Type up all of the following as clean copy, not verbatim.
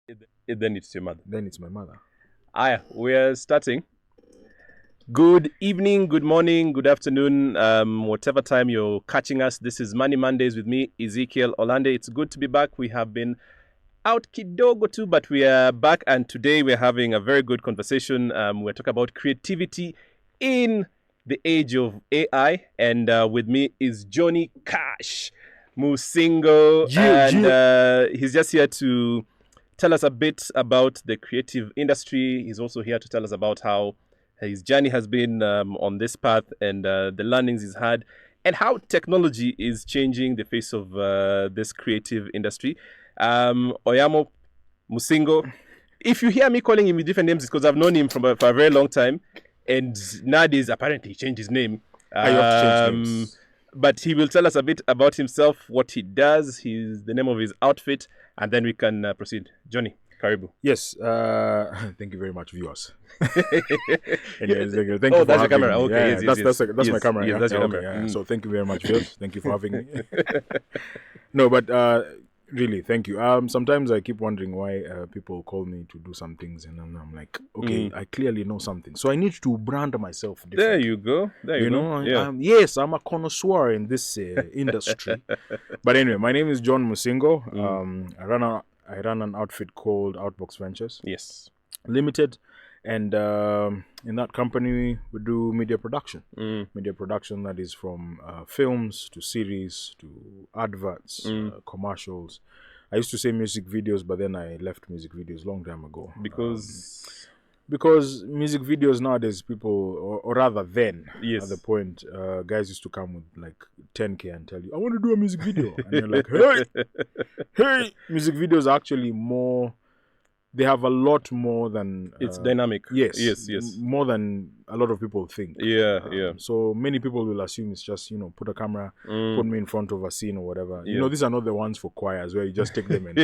Then it's your mother. Then it's my mother. We're starting. Good evening, good morning, good afternoon, whatever time you're catching us. This is Money Mondays with me, Ezekiel Olande. It's good to be back. We have been out kidogo too, but we are back, and today we're having a very good conversation. We're talking about creativity in the age of AI, and with me is Johnny Cash Musingo, and he's just here to tell us a bit about the creative industry. He's also here to tell us about how his journey has been on this path, and the learnings he's had, and how technology is changing the face of this creative industry. Oyamo Musingo. If you hear me calling him with different names, it's because I've known him for a very long time, and nowadays apparently he changed his name. You have to change names. But he will tell us a bit about himself, what he does, the name of his outfit, and then we can proceed. Johnny, karibu. Yes. Thank you very much, viewers. Thank you that's your for camera. Me. Okay, yeah, yes, that's yes. my camera. Yes, yeah? that's your Okay, camera. yeah. So thank you very much, viewers. Thank you for having me. No, but really, thank you. Sometimes I keep wondering why people call me to do some things, and I'm like, okay, I clearly know something, so I need to brand myself different. There you go. You know, yeah. Yes, I'm a connoisseur in this industry. But anyway, my name is John Musingo. I run an outfit called Outbox Ventures. Yes. Limited, and in that company we do media production. Media production that is from films to series to adverts, commercials. I used to say music videos, but then I left music videos long time ago because music videos nowadays, people, or rather then, yes, at the point, guys used to come with like 10K and tell you, I want to do a music video. And you're like, hey, music videos are actually more, they have a lot more than... it's dynamic. Yes. More than a lot of people think. Yeah. So many people will assume it's just, put a camera, put me in front of a scene or whatever. Yeah. These are not the ones for choirs where you just take them and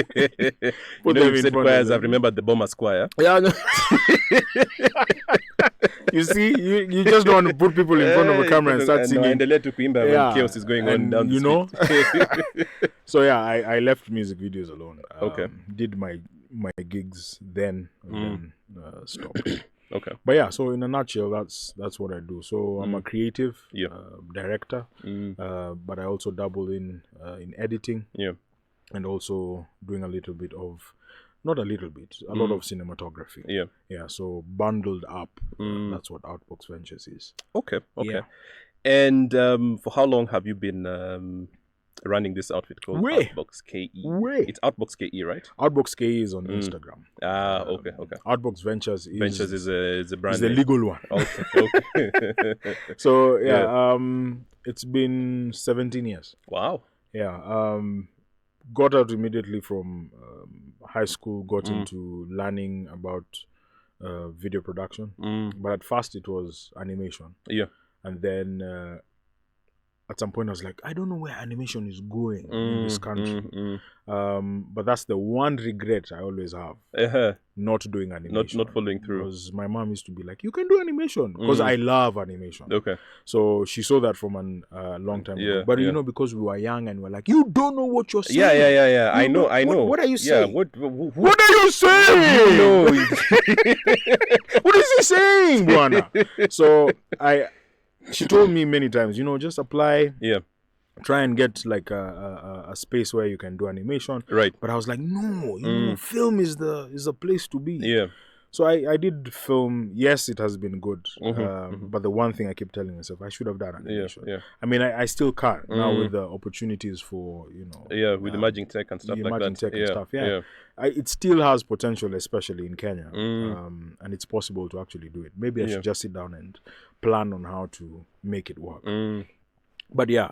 put them in front choirs, of them. I've remembered the Bombers Choir. Yeah, no. You see, you just don't want to put people in front of a camera and start singing. And let to Kuimba when chaos is going on down the street. So yeah, I left music videos alone. Okay. Did my gigs then, and then stopped. Okay. But yeah, so in a nutshell, that's what I do. So I'm a creative director, but I also dabble in editing. Yeah. And also doing a little bit of, not a little bit, a lot of cinematography. Yeah. Yeah, so bundled up, that's what Outbox Ventures is. Okay. Yeah. And for how long have you been running this outfit called Outbox KE? It's Outbox KE, right? Outbox KE is on Instagram. Okay. Outbox Ventures is a brand. It's the legal one. Okay. So yeah, it's been 17 years. Wow. Yeah. Got out immediately from high school, got into learning about video production. But at first it was animation. Yeah. And then at some point I was like, I don't know where animation is going in this country. But that's the one regret I always have. Not doing animation. Not following through. Because my mom used to be like, you can do animation. Because I love animation. Okay. So she saw that from a long time ago. But because we were young and we were like, you don't know what you're saying. Yeah. I know. What are you saying? Yeah, what are you saying? You know. What is he saying, Buana? So she told me many times, just apply. Yeah. Try and get like a space where you can do animation. Right. But I was like, no, film is the place to be. Yeah. So I did film. Yes, it has been good. But the one thing I keep telling myself, I should have done animation. Yeah. I mean, I still can now with the opportunities for, with emerging tech and stuff like that. Emerging tech and stuff, yeah. It still has potential, especially in Kenya. And it's possible to actually do it. Maybe I should just sit down and plan on how to make it work. But yeah,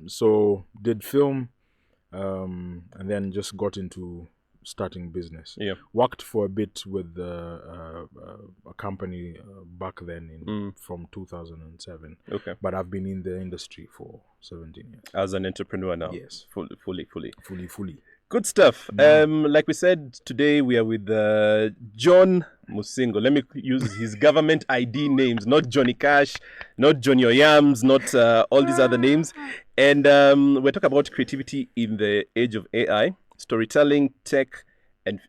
so did film, and then just got into starting business. Yeah. Worked for a bit with a company back then from 2007. Okay. But I've been in the industry for 17 years. As an entrepreneur now. Yes. Fully. Good stuff. Like we said, today we are with John Musingo. Let me use his government ID names, not Johnny Cash, not Johnny Oyams, not all these other names. And we're talking about creativity in the age of AI, storytelling, tech,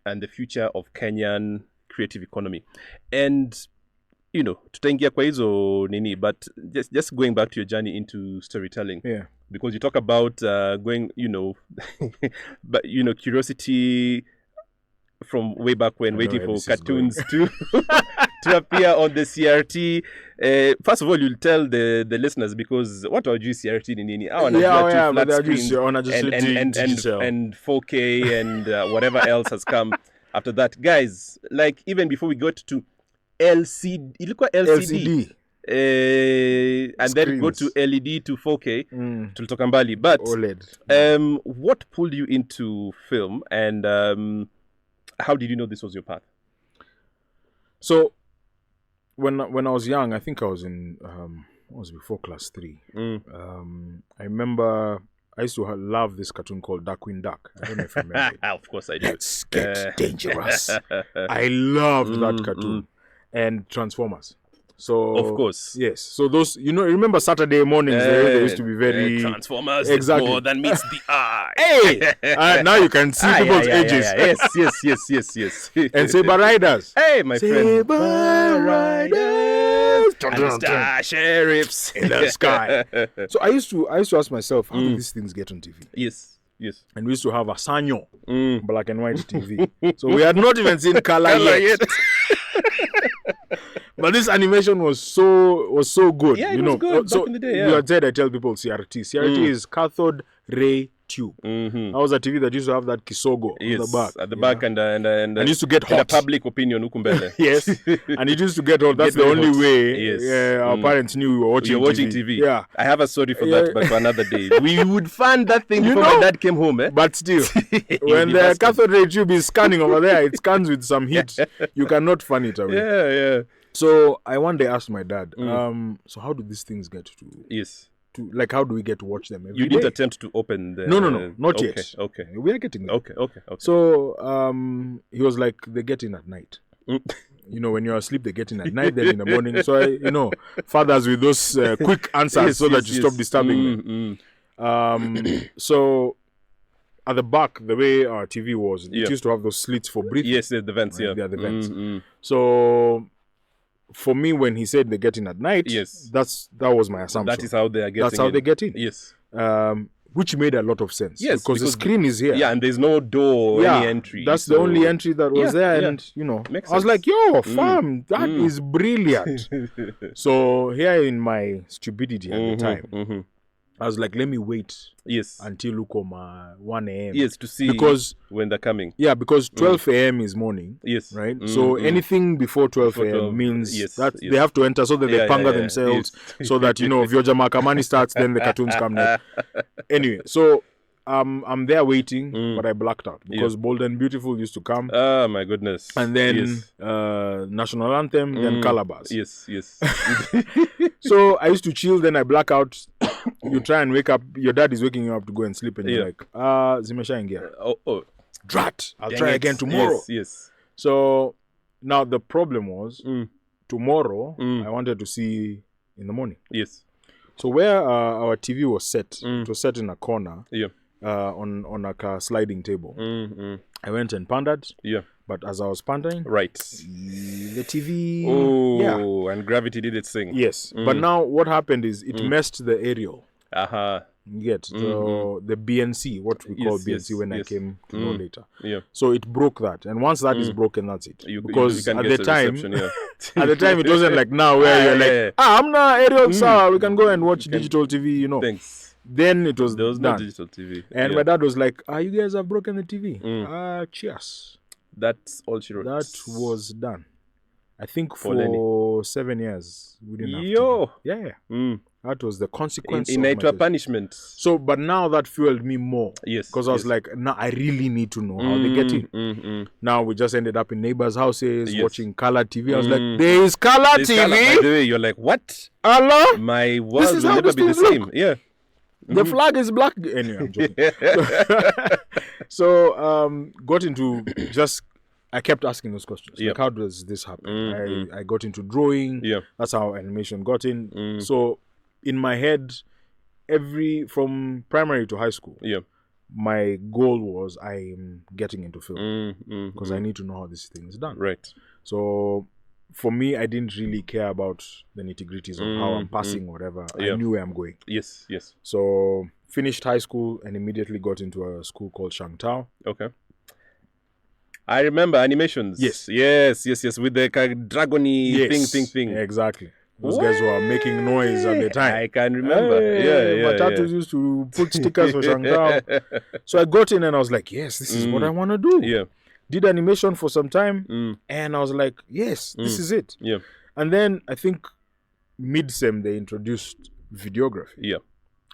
and the future of Kenyan creative economy. And tutaingia kwa hizo nini, but just going back to your journey into storytelling. Yeah. Because you talk about going, but curiosity from way back when, waiting for cartoons to appear on the CRT. First of all, you'll tell the listeners, because what are you CRT nini? Flat screens and 4K and whatever else has come after that. Guys, like even before we got to LCD, LCD. And then go to LED to 4K tulitoka mbali. But OLED. What pulled you into film, and how did you know this was your path? So when I was young, I think I was in was before class 3. I remember I used to love this cartoon called Darkwing Duck. I don't know if you remember it. Of course I do. Let's get dangerous. I loved that cartoon. And Transformers. So of course, yes. So those, remember Saturday mornings they used to be very Transformers. Exactly. More than meets the eye. Hey, now you can see people's ages. Yes. And Saber Riders. Hey, my friend. Saber Riders. And Star Sheriffs in the sky. So I used to ask myself, how do these things get on TV? Yes. And we used to have a Sanyo, black and white TV. So we had not even seen color yet. But this animation was so good. Yeah, it was good back in the day. Yeah. You had said, I tell people CRT. CRT is cathode ray tube. That was a TV that used to have that kisogo on the back. At the back, and used to get hot. The public opinion, ukumbele. Yes, and it used to get hot. That's the only way our parents knew we were watching TV. Yeah, I have a story for that, but for another day. We would fund that thing before my dad came home. But still, when the cathode ray tube is scanning over there, it scans with some heat. You cannot fan it away. Yeah. So I one day asked my dad, so how do these things get to... Yes. Like, how do we get to watch them every day? You didn't attempt to open the... No, not yet. Okay. We are getting there. Okay. So he was like, they get in at night. When you're asleep, they get in at night, then in the morning. So, fathers with those quick answers that you stop disturbing them. So at the back, the way our TV was, it used to have those slits for breathing. Yes, the vents, right? Yeah, the vents. So... for me, when he said they get in at night, that was my assumption. That is how they are getting in. That's how they get in. Yes. Which made a lot of sense. Yes. Because the screen is here. Yeah, and there's no door or any entry. That's the only entry that was there. And, I was like, yo, fam, that is brilliant. So here in my stupidity at the time, I was like, let me wait until Ukoma 1 a.m. Yes, to see when they're coming. Yeah, because 12 a.m. is morning. Yes. Right? So anything before 12 a.m. means that they have to enter so that they panga themselves so that, if your Jamakamani starts, then the cartoons come next. Anyway, so I'm there waiting, but I blacked out because Bold and Beautiful used to come. Oh, my goodness. And then National Anthem, then Calabash. Yes. So I used to chill, then I black out. You try and wake up, your dad is waking you up to go and sleep, and you're like, Zimesha ingia. Oh. Drat. I'll try again tomorrow. Yes. So now the problem was, tomorrow, I wanted to see in the morning. Yes. So where our TV was set, it was set in a corner. Yeah. On a sliding table. I went and pandered. Yeah. But as I was pandering, the TV... Oh, and gravity did its thing. Yes. But now what happened is it messed the aerial. You get the BNC, what we call BNC when I came to know later. Yeah. So it broke that. And once that is broken, that's it. Because at the time, it wasn't like now where you're like, I'm not aerial, sir. We can go and watch digital TV, Thanks. Then it was there was done. No digital TV. And my dad was like, you guys have broken the TV. Cheers. That's all she wrote. That was done. I think for 7 years we didn't have TV. Yeah. That was the consequence. Into a punishment. So, but now that fueled me more. Yes. Because I was like, now I really need to know how they get in. Now we just ended up in neighbors' houses watching color TV. I was like, there is color TV. By the way, you're like, what? Allah? My world will never be the same. Yeah. The flag is black. Anyway, I'm joking. So, got into I kept asking those questions. Like, how does this happen? I got into drawing. Yeah. That's how animation got in. So, in my head, from primary to high school, my goal was I'm getting into film because I need to know how this thing is done. Right. So for me, I didn't really care about the nitty-gritties of how I'm passing or whatever. I knew where I'm going. Yes. So finished high school and immediately got into a school called Shangtao. Okay. I remember animations. Yes. With the dragony thing. Exactly. Those guys were making noise at the time. I can remember. Matatus used to put stickers for Shangtao. So I got in and I was like, yes, this is what I want to do. Yeah. Did animation for some time. And I was like, yes, this is it. Yeah. And then I think mid-sem they introduced videography. Yeah.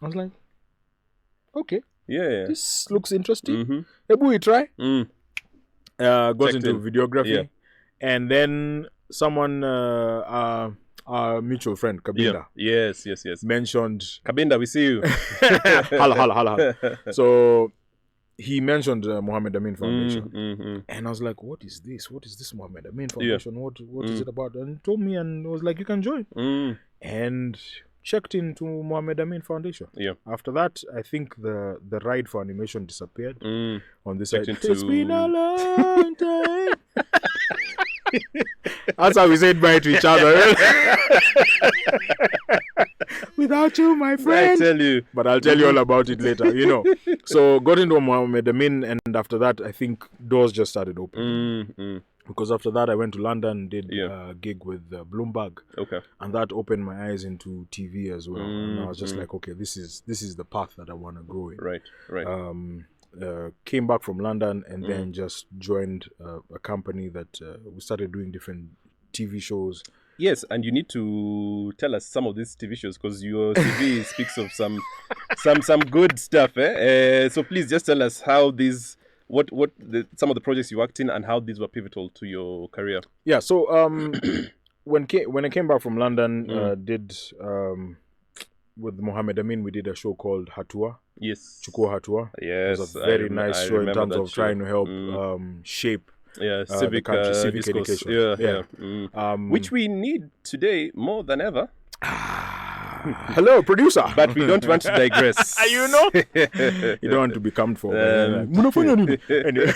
I was like, okay. Yeah. This looks interesting. Maybe we try. Got into videography. And then someone... our mutual friend Kabinda. Yes. Mentioned Kabinda, we see you. Hala. So he mentioned Mohammed Amin Foundation, and I was like, "What is this? What is this Mohammed Amin Foundation? What is it about?" And he told me, and was like, "You can join." And checked into Mohammed Amin Foundation. Yeah. After that, I think the ride for animation disappeared on this side. Into... It's been a long time. That's how we said bye to each other. Without you, my friend. I tell you. But I'll tell you all about it later, you know. So got into Mohammed Amin, and after that, I think doors just started opening. Because after that, I went to London, did a gig with Bloomberg. Okay. And that opened my eyes into TV as well. And I was just like, okay, this is the path that I want to grow in. Right. Came back from London and then just joined a company that we started doing different TV shows. Yes, and you need to tell us some of these TV shows because your CV speaks of some good stuff. So please just tell us how these, some of the projects you worked in and how these were pivotal to your career. Yeah. So when I came back from London, did with Mohammed Amin, we did a show called Hatua. Yes. Chukua Hatua. Yes. It was a very nice show in terms of trying to help shape civic education. Which we need today more than ever. Hello, producer. But we don't want to digress. You know? You don't want to be come for. Anyway.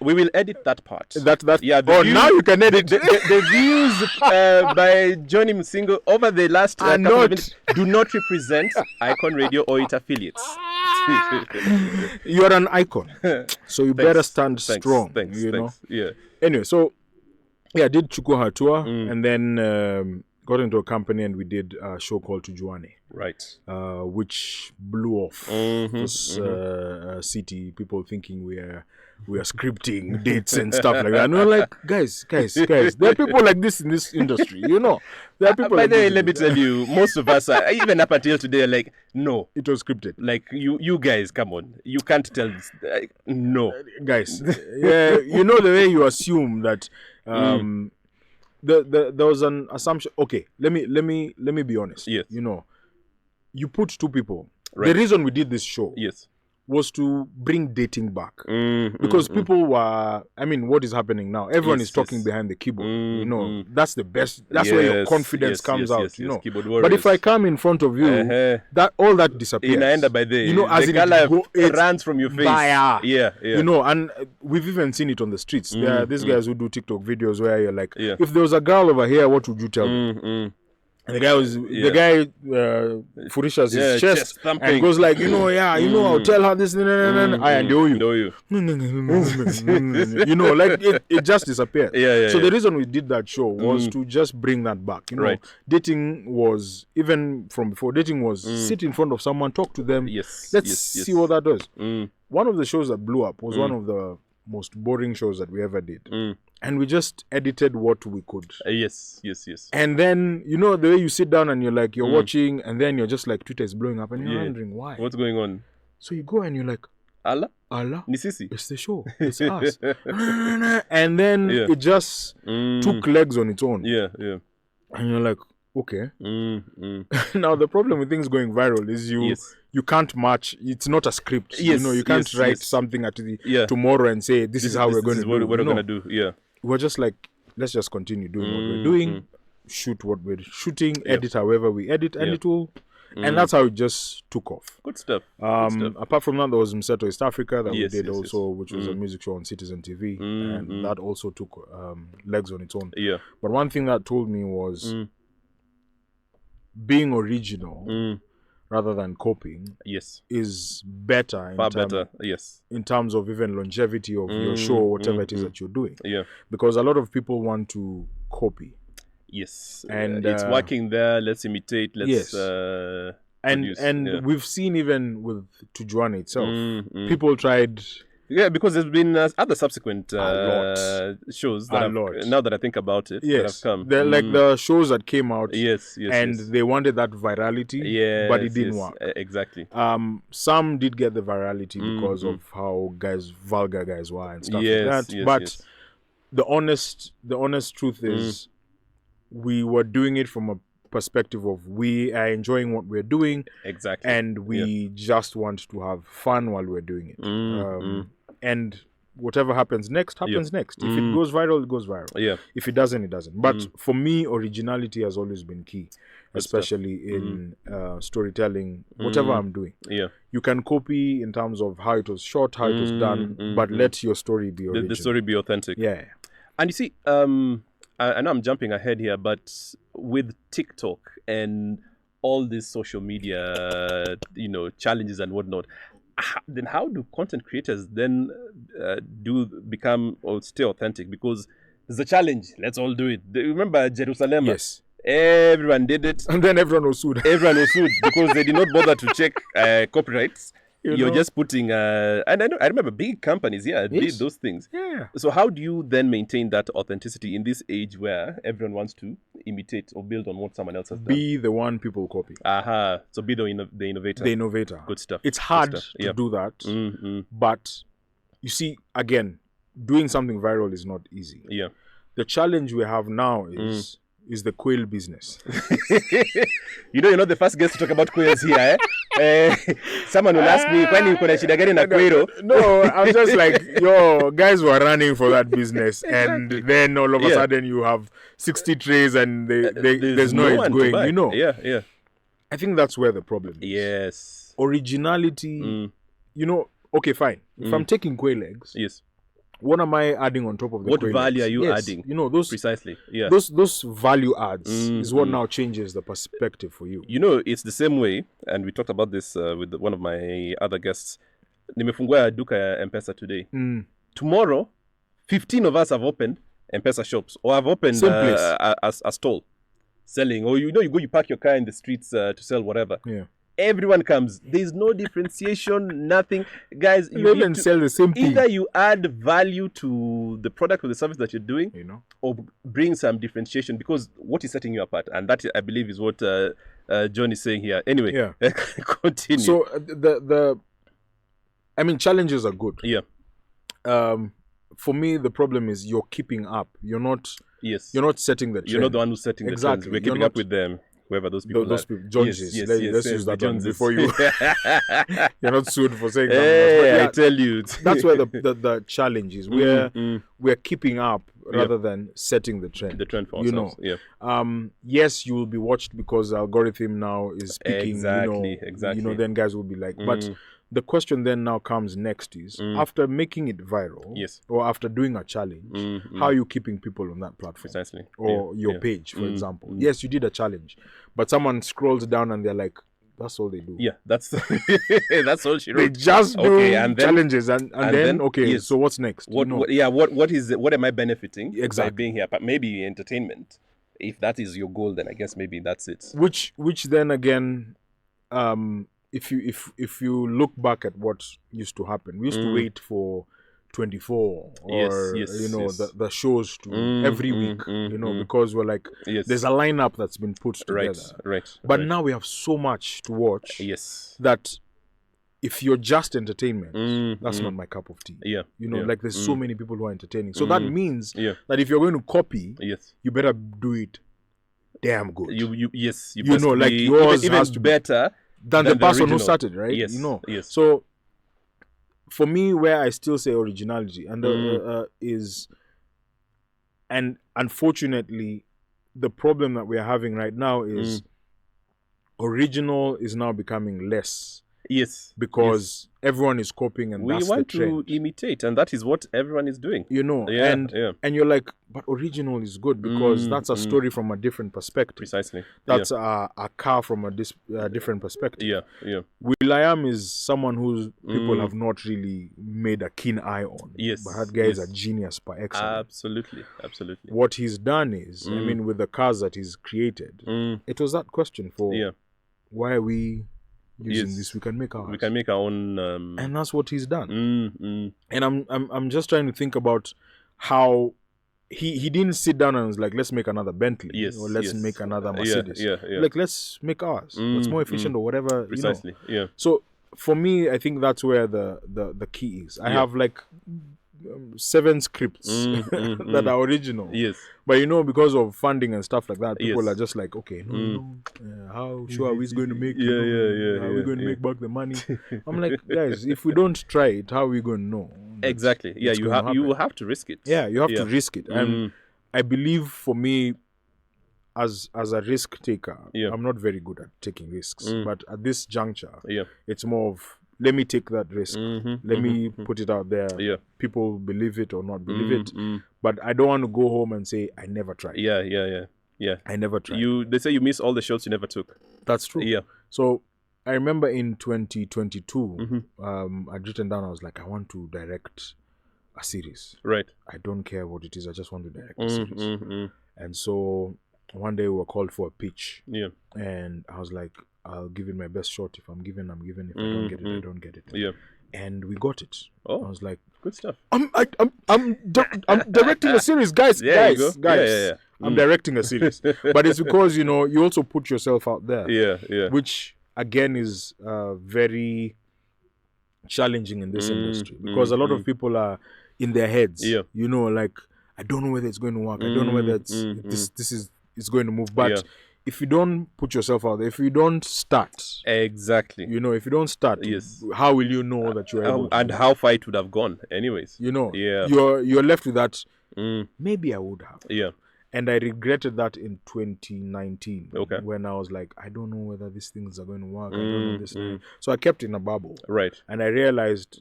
We will edit that part. Yeah. Now you can edit. The views by John Musingo over the last couple of minutes do not represent Icon Radio or its affiliates. You are an icon, so you better stand strong. Thanks. Yeah. Anyway, so I did Chukua Hatua and then got into a company and we did a show called Tujuane. Right. Which blew off. This city, people thinking we are scripting dates and stuff like that. And we're like, guys, there are people like this in this industry, you know. There are people. By the way, let me tell you, most of us are, even up until today, are like, no, it was scripted. Like you guys, come on, you can't tell this. No, guys. Yeah, you know the way you assume that. There was an assumption. Okay, let me be honest. Yes. You know, you put two people. Right. The reason we did this show. Yes. Was to bring dating back because people were. I mean, what is happening now? Everyone is talking behind the keyboard. You know, that's the best. That's where your confidence comes out. You know, but if I come in front of you, that all that disappears. You know, as it runs from your face. Yeah. You know, and we've even seen it on the streets. There are these guys who do TikTok videos where you're like, if there was a girl over here, what would you tell me? And the guy furishes his chest and goes like, I'll tell her this, I know you. You know, like it just disappeared. So the reason we did that show was to just bring that back. You know, dating was, even from before, sit in front of someone, talk to them. Let's see what that does. One of the shows that blew up was one of the most boring shows that we ever did. And we just edited what we could. Yes. And then, you know, the way you sit down and you're like, you're watching, and then you're just like, Twitter is blowing up, and you're wondering why. What's going on? So you go and you're like, Allah? Nisisi? It's the show. It's us. And then it just took legs on its own. Yeah. And you're like, okay. Now, the problem with things going viral is you can't match. It's not a script. You know, you can't write something at the tomorrow and say, this is how we're going to do it. What we're going to do. Yeah. We're just like, let's just continue doing what we're doing, shoot what we're shooting, edit however we edit, and And that's how it just took off. Good stuff. Apart from that, there was Mseto East Africa that we did also, yes. which was a music show on Citizen TV, and that also took legs on its own. Yeah. But one thing that told me was being original rather than copying is better. Far better, yes. In terms of even longevity of your show, whatever it is that you're doing. Yeah. Because a lot of people want to copy. Yes. And it's working there, let's imitate, let's And we've seen even with Tujuana itself, people tried... Yeah, because there's been other subsequent shows that now that I think about it, that have come. They're like the shows that came out, yes, they wanted that virality, but it didn't work. Exactly. Some did get the virality because of how vulgar guys were and stuff like that. But the honest truth is, we were doing it from a perspective of we are enjoying what we're doing, and we just want to have fun while we're doing it. And whatever happens next happens next. If it goes viral, it goes viral. If it doesn't, it doesn't. But for me, originality has always been key, especially in storytelling, whatever I'm doing. You can copy in terms of how it was shot, how it was done, but let your story be original. The story be authentic. Yeah. And you see, I know I'm jumping ahead here, but with TikTok and all these social media, challenges and whatnot, then how do content creators then do become or stay authentic? Because there's a challenge. Let's all do it. Remember Jerusalem? Yes. Everyone did it. And then everyone was sued. Everyone was sued because they did not bother to check copyrights. You're just putting, and I remember big companies, did those things. Yeah. So how do you then maintain that authenticity in this age where everyone wants to imitate or build on what someone else has done? Be the one people copy. So be the innovator. The innovator. Good stuff. It's hard to do that. But you see, again, doing something viral is not easy. Yeah. The challenge we have now is the quail business. You're not the first guest to talk about quails here, someone will ask me, when you kuna shida gani na quail? No, I'm just like, guys were running for that business, and then all of a sudden you have 60 trays and there's no it's going. Yeah. I think that's where the problem is. Yes. Originality, okay, fine. If I'm taking quail eggs, what am I adding on top of the what quail value eggs? are you adding? Those precisely. Yeah. Those value adds is what now changes the perspective for you. It's the same way, and we talked about this with one of my other guests. Nimefungua duka ya M-Pesa today. Tomorrow, 15 of us have opened M-Pesa shops or have opened a stall selling. Or you park your car in the streets to sell whatever. Yeah. Everyone comes. There's no differentiation, nothing. Guys, you can sell the same thing. Either you add value to the product or the service that you're doing, or bring some differentiation, because what is setting you apart, and that I believe is what John is saying here. Anyway, continue. So challenges are good. Yeah. For me, the problem is you're keeping up. You're not setting the trend. You're not the one who's setting the trends. We're keeping up with them. Whoever those people are. Joneses. Yes, let's use that one before you. You're not sued for saying that. I tell you. That's where the challenge is. We're keeping up rather than setting the trend. The trend for ourselves. Yes, you will be watched because the algorithm now is speaking. Exactly. Then guys will be like, but the question then now comes next is, after making it viral, or after doing a challenge, how are you keeping people on that platform? Precisely. Or your page, for example. Yes, you did a challenge, but someone scrolls down and they're like, that's all they do. Yeah, that's that's all she wrote. They just do challenges and then so what's next? What am I benefiting by being here? But maybe entertainment. If that is your goal, then I guess maybe that's it. Which then again, if you look back at what used to happen, we used to wait for 24 or the shows to every week, because we're like, there's a lineup that's been put together. Right. But now we have so much to watch. That if you're just entertainment, that's not my cup of tea. Like there's so many people who are entertaining. So that means that if you're going to copy, you better do it damn good. You like yours even has to be better than the person who started, right? Yes. So for me, where I still say originality and is, and unfortunately, the problem that we are having right now is original is now becoming less. Yes. Because everyone is copying, and that's the trend. We want to imitate, and that is what everyone is doing. And you're like, but original is good because that's a story from a different perspective. Precisely. That's a car from a different perspective. Yeah. will.i.am is someone who people have not really made a keen eye on. Yes. But that guy is a genius par excellence. Absolutely. What he's done is, I mean, with the cars that he's created, it was that question for why are we using this? We can make ours. We can make our own, and that's what he's done. And I'm just trying to think about how he didn't sit down and was like, let's make another Bentley, or let's make another Mercedes. Like, let's make ours. It's more efficient or whatever. Precisely. So for me, I think that's where the key is. I have like 7 scripts that are original. Yes. But because of funding and stuff like that, people are just like, okay, how sure are we going to make are we going to make back the money? I'm like, guys, if we don't try it, how are we going to know? Exactly. Yeah, you have to risk it. Yeah, you have to risk it. And I believe for me, as a risk taker, I'm not very good at taking risks. But at this juncture, it's more of, let me take that risk. Let me put it out there. People believe it or not believe it. But I don't want to go home and say, I never tried. Yeah. I never tried. They say you miss all the shots you never took. That's true. Yeah. So I remember in 2022, I'd written down, I was like, I want to direct a series. Right. I don't care what it is. I just want to direct a series. And so one day we were called for a pitch. Yeah. And I was like, I'll give it my best shot. If I'm given, I'm given. If I don't get it, I don't get it. Yeah. And we got it. Oh, I was like, good stuff. I'm directing a series, guys. Yeah. I'm directing a series. But it's because, you also put yourself out there. Yeah. Which, again, is very challenging in this industry. Because a lot of people are in their heads. Yeah. Like, I don't know whether it's going to work. I don't know whether it's going to move. But if you don't put yourself out there, if you don't start, exactly, if you don't start, how will you know that you're able to and how far it would have gone anyways? You're left with that. Maybe I would have. Yeah. And I regretted that in 2019. Okay. When I was like, I don't know whether these things are going to work. I don't know this. So I kept in a bubble. Right. And I realized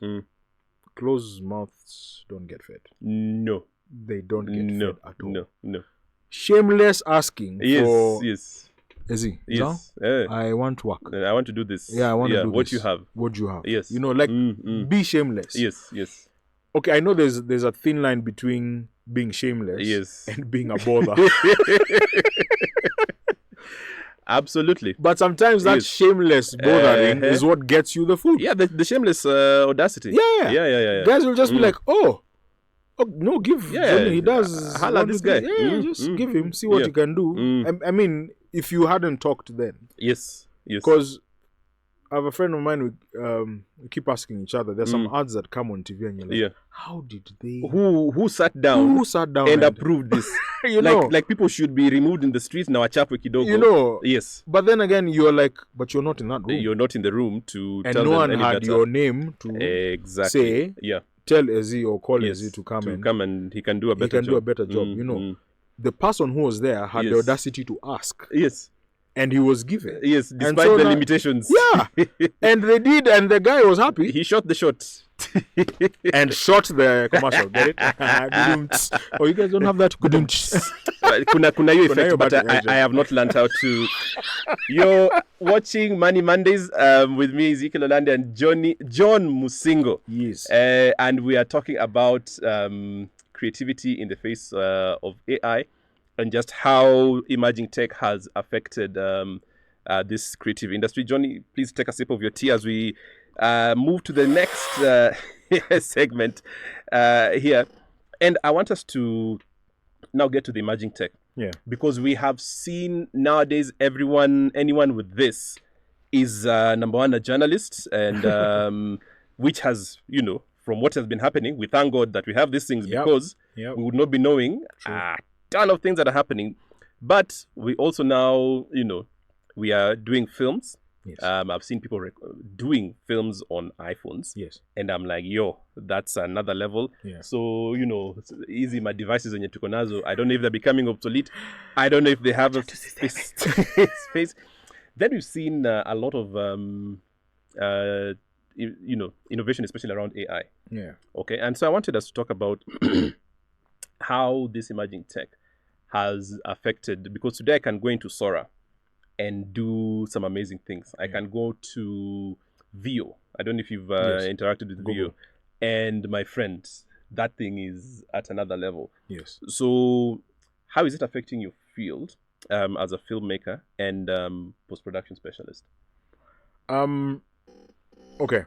closed mouths don't get fed. No. They don't get fed at all. No. Shameless asking for... Yes. Izzy, yes. I want to work. I want to do this. Yeah, I want to do what this. What you have. Yes. Be shameless. Yes. Okay, I know there's a thin line between being shameless and being a bother. Absolutely. But sometimes that shameless bothering is what gets you the food. Yeah, the shameless audacity. Yeah. Guys will just be like, oh, no, give Johnny, he does. Holla this guy. Just give him, see what he can do. I mean, if you hadn't talked then. Yes. Because I have a friend of mine, we keep asking each other. There's some ads that come on TV and you're like, how did they... Who sat down? Who sat down and approved this? Like people should be removed in the streets now. Chapo kidogo. Yes. But then again, you're like, but you're not in that room. You're not in the room to and tell no them one any had better. Your name to say, tell Ezi or call Ezi to come and he can do a better job. The person who was there had the audacity to ask. Yes. And he was given. Yes, despite the limitations. Yeah. And they did, and the guy was happy. He shot the shot. And shot the commercial. Get it? Oh, you guys don't have that? Kuna hiyo effect, but I have not learned how to. You're watching Money Mondays with me, Ezekiel Olande, and John Musingo. Yes. And we are talking about creativity in the face of AI. And just how emerging tech has affected this creative industry. Johnny, please take a sip of your tea as we move to the next segment here. And I want us to now get to the emerging tech. Yeah. Because we have seen nowadays anyone with this is number one, a journalist. And which has, from what has been happening, we thank God that we have these things because we would not be knowing ton of things that are happening, but we also now, we are doing films. Yes. I've seen people doing films on iPhones. Yes. And I'm like, that's another level. Yeah. So, easy, my devices on your tukonazo, I don't know if they're becoming obsolete. I don't know if they have a space. Then we've seen a lot of innovation, especially around AI. Yeah. Okay, and so I wanted us to talk about how this emerging tech has affected, because today I can go into Sora and do some amazing things. I can go to Vio. I don't know if you've interacted with Vio. And my friends, that thing is at another level. Yes. So how is it affecting your field as a filmmaker and post-production specialist? Okay.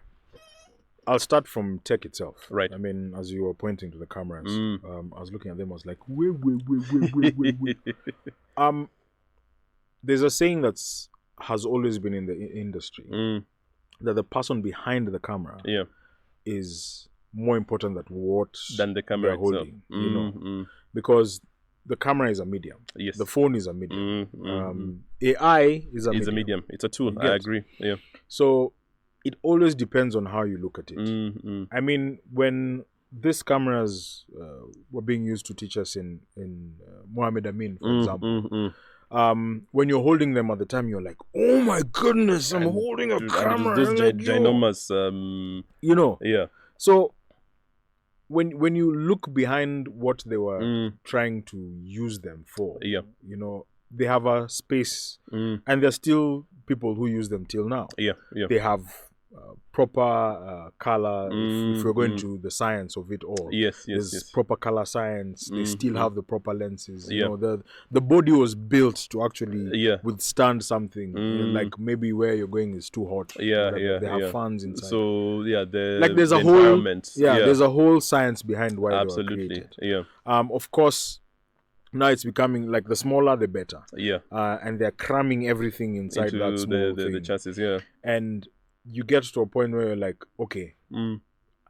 I'll start from tech itself. Right. I mean, as you were pointing to the cameras, I was looking at them, I was like, wait. There's a saying that has always been in the industry, that the person behind the camera is more important than the camera they're holding, you know, because the camera is a medium. Yes. The phone is a medium. AI is a medium. It's a tool. I agree. Yeah. So it always depends on how you look at it. I mean, when these cameras were being used to teach us in Mohammed Amin, for example, when you're holding them at the time, you're like, oh my goodness, I'm holding a camera. This ginormous, you know. Yeah. So when you look behind what they were trying to use them for, you know, they have a space, and there's still people who use them till now. Yeah. They have proper color. If we're going to the science of it all, there's proper color science. They still have the proper lenses. You know, the body was built to actually withstand something. You know, like maybe where you're going is too hot. They have fans inside. So there's a whole there's a whole science behind why they were created. Of course, now it's becoming like the smaller the better. And they're cramming everything inside that small thing. The chassis. And you get to a point where you're like, okay,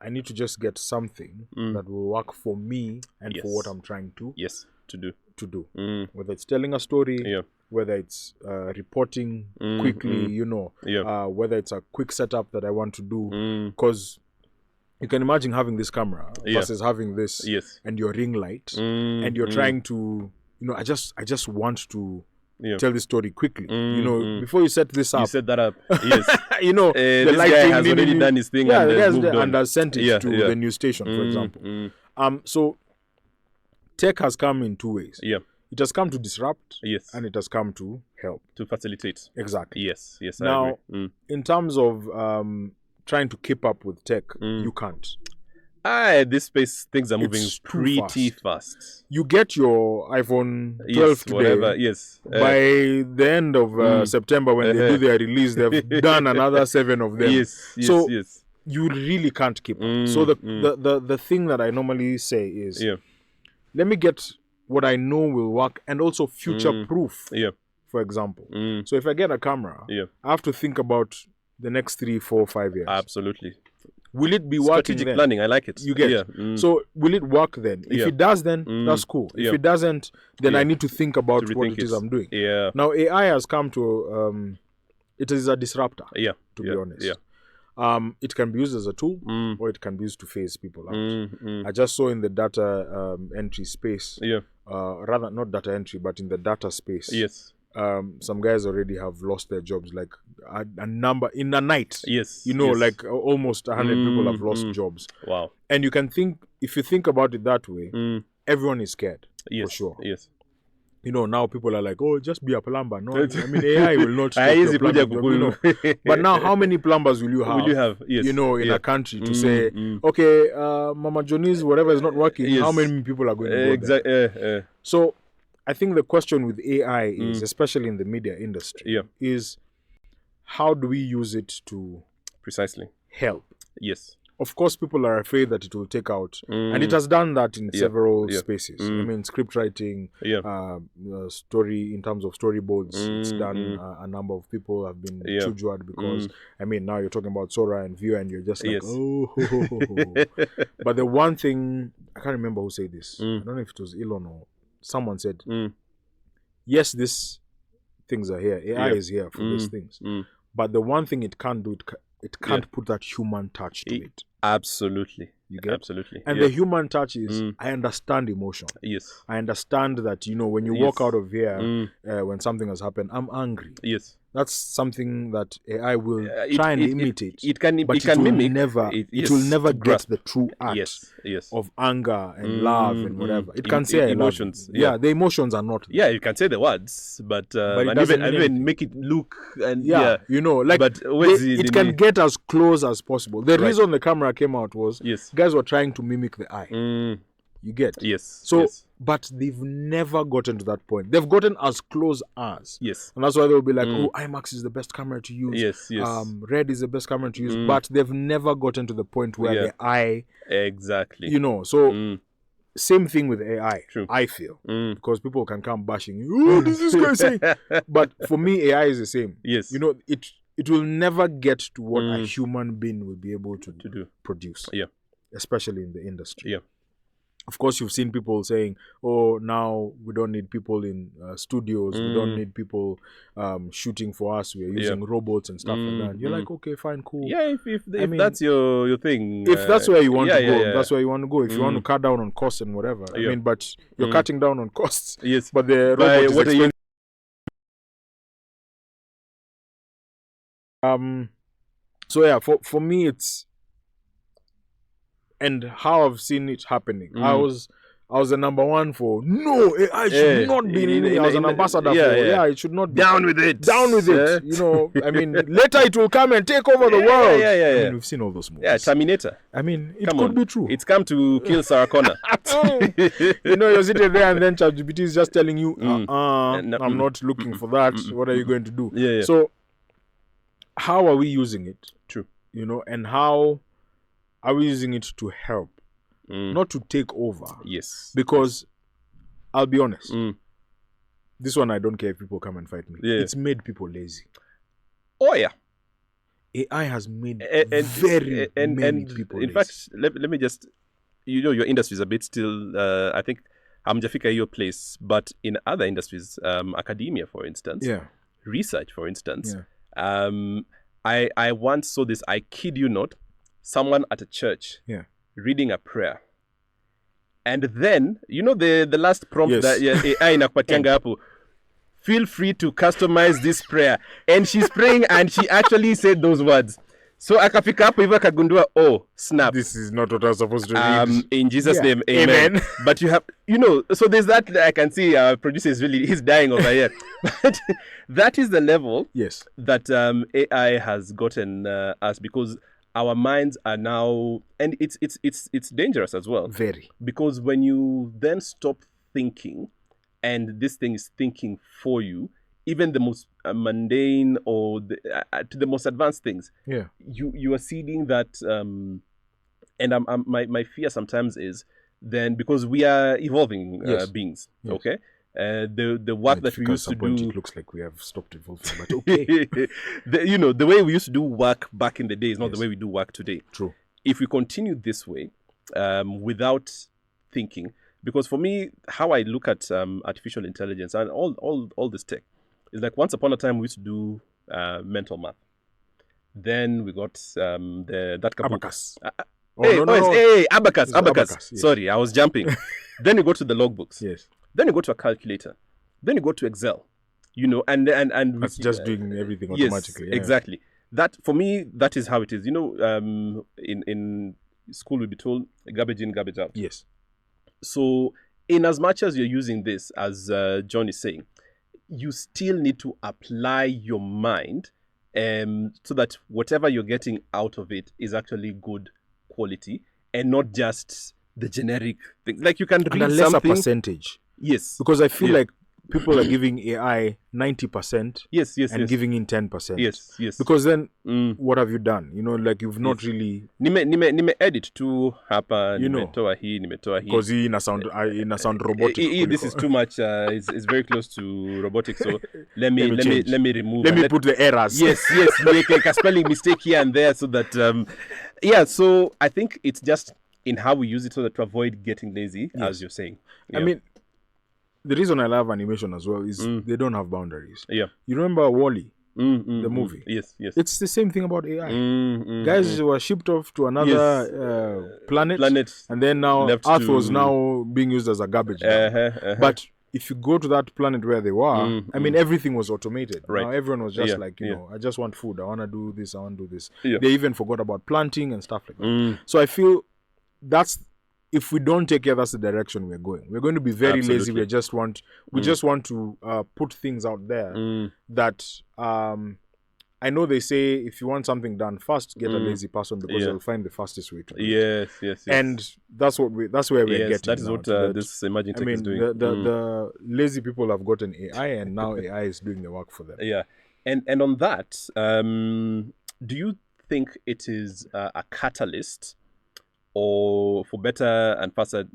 I need to just get something that will work for me and for what I'm trying to do. Whether it's telling a story, whether it's reporting quickly, you know, whether it's a quick setup that I want to do, because you can imagine having this camera versus having this and your ring light, and you're trying to, you know, I just want to tell this story quickly. You know, before you set this up. You set that up. Yes. You know, this guy has already done his thing and has sent it to the news station, for example. So tech has come in two ways. It has come to disrupt, and it has come to help. To facilitate. Exactly. Yes, now, I agree. In terms of trying to keep up with tech, you can't. This space, things are moving pretty fast. You get your iPhone 12 today. Whatever, by the end of September, when they do their release, they've done another 7 of them. So you really can't keep up. So the thing that I normally say is, let me get what I know will work and also future-proof, for example. So if I get a camera, I have to think about the next 3, 4, 5 years. Absolutely. Will it be working strategic then? planning, I like it. You get So will it work then? If it does, then that's cool. If it doesn't, then I need to think about what it is I'm doing. Now AI has come to it is a disruptor, to be honest. It can be used as a tool, or it can be used to phase people out. I just saw in the data entry space, rather not data entry, but in the data space, some guys already have lost their jobs, like a number in a night. You know, like almost 100 people have lost jobs. Wow. And you can think, if you think about it that way, everyone is scared, for sure. You know, now people are like, oh, just be a plumber. No, I mean, AI will not stop your plumbing job, you know. But now, how many plumbers will you have? You know, in a country to say, okay, Mama Johnny's, whatever is not working, how many people are going to go there? So, I think the question with AI is, especially in the media industry, is how do we use it to help? Of course, people are afraid that it will take out, and it has done that in several spaces. I mean, script writing, story, in terms of storyboards, it's done. A number of people have been chujwad because, I mean, now you're talking about Sora and View, and you're just like, But the one thing, I can't remember who said this. I don't know if it was Elon or someone said, yes, these things are here. AI is here for these things. But the one thing it can't do, it can't put that human touch to it. Absolutely. You get? Absolutely. And the human touch is, I understand emotion. Yes. I understand that, when you walk out of here, when something has happened, I'm angry. Yes. That's something that AI will try and imitate. It can but it can will mimic. Never, it will never get the true act of anger and love and whatever. It can say emotions. The emotions are not there. Yeah, you can say the words, but it and even make it look and but it can get as close as possible. The reason the camera came out was guys were trying to mimic the eye. You get? Yes. So, but they've never gotten to that point. They've gotten as close as. Yes. And that's why they'll be like, oh, IMAX is the best camera to use. Yes. Red is the best camera to use. But they've never gotten to the point where the eye... Exactly. So... Same thing with AI. True. I feel. Because people can come bashing you. Oh, this is crazy. But for me, AI is the same. Yes. It will never get to what a human being will be able to do. Produce. Yeah. Especially in the industry. Yeah. Of course, you've seen people saying, oh, now we don't need people in studios. We don't need people shooting for us. We're using robots and stuff like that. You're like, okay, fine, cool. Yeah, if that's your thing. If that's where you want to go, that's where you want to go. If you want to cut down on costs and whatever. I mean, but you're cutting down on costs. Yes. But the robot is expensive. So yeah, for me it's... And how I've seen it happening. I was the number one for no, AI should not be. I was an ambassador for it should not be. Down with it. I mean, later it will come and take over the world. Yeah. I mean, we've seen all those movies. Yeah, Terminator. I mean, it could be true. It's come to kill Sarah Connor. You're sitting there and then ChatGPT is just telling you, I'm not looking for that. What are you going to do? Yeah. So, how are we using it? True. And how are we using it to help, not to take over? Yes. Because I'll be honest, this one I don't care if people come and fight me. Yeah. It's made people lazy. Oh yeah. AI has made very many people lazy. In fact, let me just, your industry is a bit still, I think, hamjafika your place, but in other industries, academia, for instance, research, for instance, I once saw this, I kid you not, someone at a church reading a prayer. And then, the last prompt that AI inakupatianga hapo, feel free to customize this prayer. And she's praying and she actually said those words. So akafika hapo hivyo akagundua, oh, snap. This is not what I was supposed to read. In Jesus' name, amen. But you have, so there's that I can see our producer he's dying over here. But that is the level that AI has gotten us, because our minds are now, and it's dangerous as well. Very. Because when you then stop thinking, and this thing is thinking for you, even the most mundane or to the most advanced things, you are seeing that. And my fear sometimes is then, because we are evolving beings, okay. The work that we used to do, it looks like we have stopped evolving, but okay. The way we used to do work back in the day is not the way we do work today. True. If we continue this way, without thinking, because for me, how I look at artificial intelligence and all this tech is like, once upon a time we used to do mental math. Then we got that abacus. Abacus. Yes. Sorry, I was jumping. Then you go to the logbooks. Yes. Then you go to a calculator. Then you go to Excel. And that's just doing everything automatically. Yes, exactly. That, for me, that is how it is. In school we'll be told garbage in, garbage out. Yes. So in as much as you're using this, as John is saying, you still need to apply your mind so that whatever you're getting out of it is actually good quality and not just the generic thing. Like, you can read a lesser percentage. Yes. Because I feel like people are giving AI 90%. Yes. And giving in 10%. Yes. Because then, what have you done? Like, you've not really... Nime edit tu hapa, nimetoa hii. Because hii ina sound robotic. This is too much. It's very close to robotic. So let me remove. Let me put the errors. Yes. Make like a spelling mistake here and there, so that So I think it's just in how we use it, so that to avoid getting lazy, as you're saying. I mean, the reason I love animation as well is they don't have boundaries. Yeah. You remember WALL-E? the movie. Yes, yes. It's the same thing about AI. Guys were shipped off to another planet, and then now Earth was now being used as a garbage dump. But if you go to that planet where they were, I mean, everything was automated. Right. Now everyone was just like, you know, I just want food. I want to do this. I want to do this. They even forgot about planting and stuff like that. So I feel that's, if we don't take care, that's the direction we're going. We're going to be very lazy. We just want to put things out there that I know they say if you want something done fast, get a lazy person because they'll find the fastest way to do it. Yes. And that's where we're getting. That is what this emerging tech is doing. The lazy people have gotten AI, and now AI is doing the work for them. Yeah, and on that, do you think it is a catalyst, or for better and faster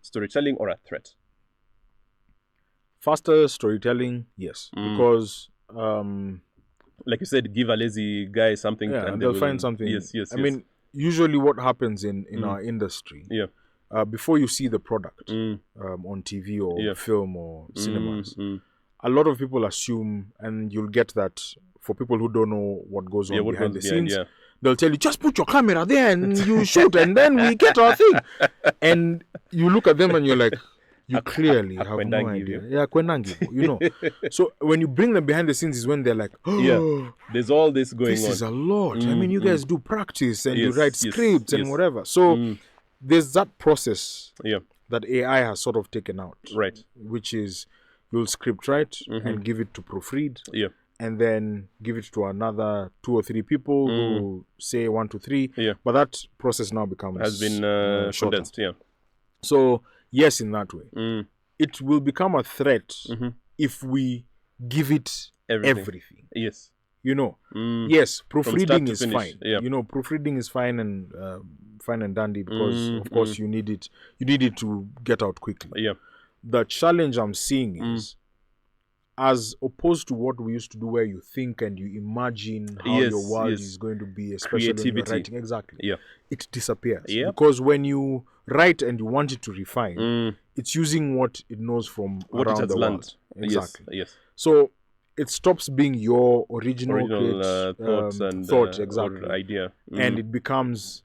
storytelling, or a threat? Faster storytelling, yes, because like you said, give a lazy guy something, and they'll find something. Yes. I mean, usually what happens in our industry, before you see the product on TV or film or cinemas, a lot of people assume, and you'll get that for people who don't know what goes on behind the scenes. They'll tell you, just put your camera there and you shoot, and then we get our thing. And you look at them and you're like, you clearly have no idea. Yeah, Kwenangivu, you know. So when you bring them behind the scenes is when they're like, oh, there's all this going on. This is a lot. I mean, you guys do practice and you write scripts and whatever. So there's that process that AI has sort of taken out. Right. Which is, you'll script write and give it to proofread. And then give it to another 2 or 3 people who say 1, 2, 3. But that process now has been condensed. So yes, in that way, it will become a threat if we give it everything. Yes, you know. Yes, proofreading is fine. You know, proofreading is fine and dandy because of course you need it. You need it to get out quickly. The challenge I'm seeing is, as opposed to what we used to do, where you think and you imagine how your world is going to be, especially when you're writing. Exactly. It disappears. Because when you write and you want it to refine, it's using what it knows from what around it has the learned. world. Exactly. Yes. So it stops being your original thought, exactly, or idea. And it becomes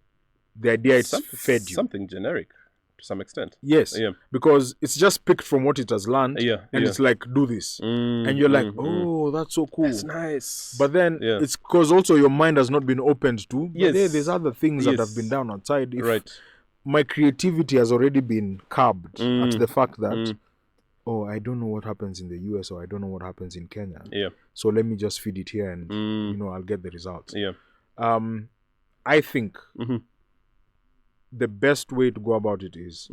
the idea it's fed you. Something generic. To some extent. Yes. Because it's just picked from what it has learned, and it's like, do this. And you're like, oh, that's so cool. That's nice. But then it's because also your mind has not been opened to. But there's other things that have been done outside. If my creativity has already been curbed at the fact that, oh, I don't know what happens in the US, or I don't know what happens in Kenya. So let me just feed it here and, you know, I'll get the results. I think the best way to go about it is,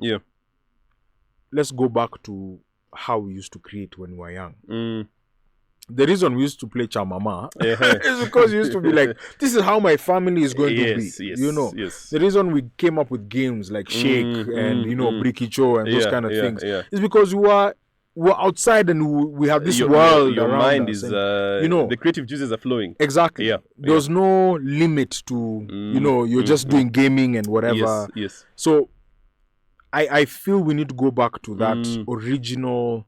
let's go back to how we used to create when we were young. The reason we used to play Chamama is because we used to be like, this is how my family is going to be. You know, the reason we came up with games like Shake and, you know, Brikicho and those kind of things is because we're outside and we have this world your around mind us. is, and, you know, the creative juices are flowing. Exactly. There's no limit to, you know, you're just doing gaming and whatever. So I feel we need to go back to that original,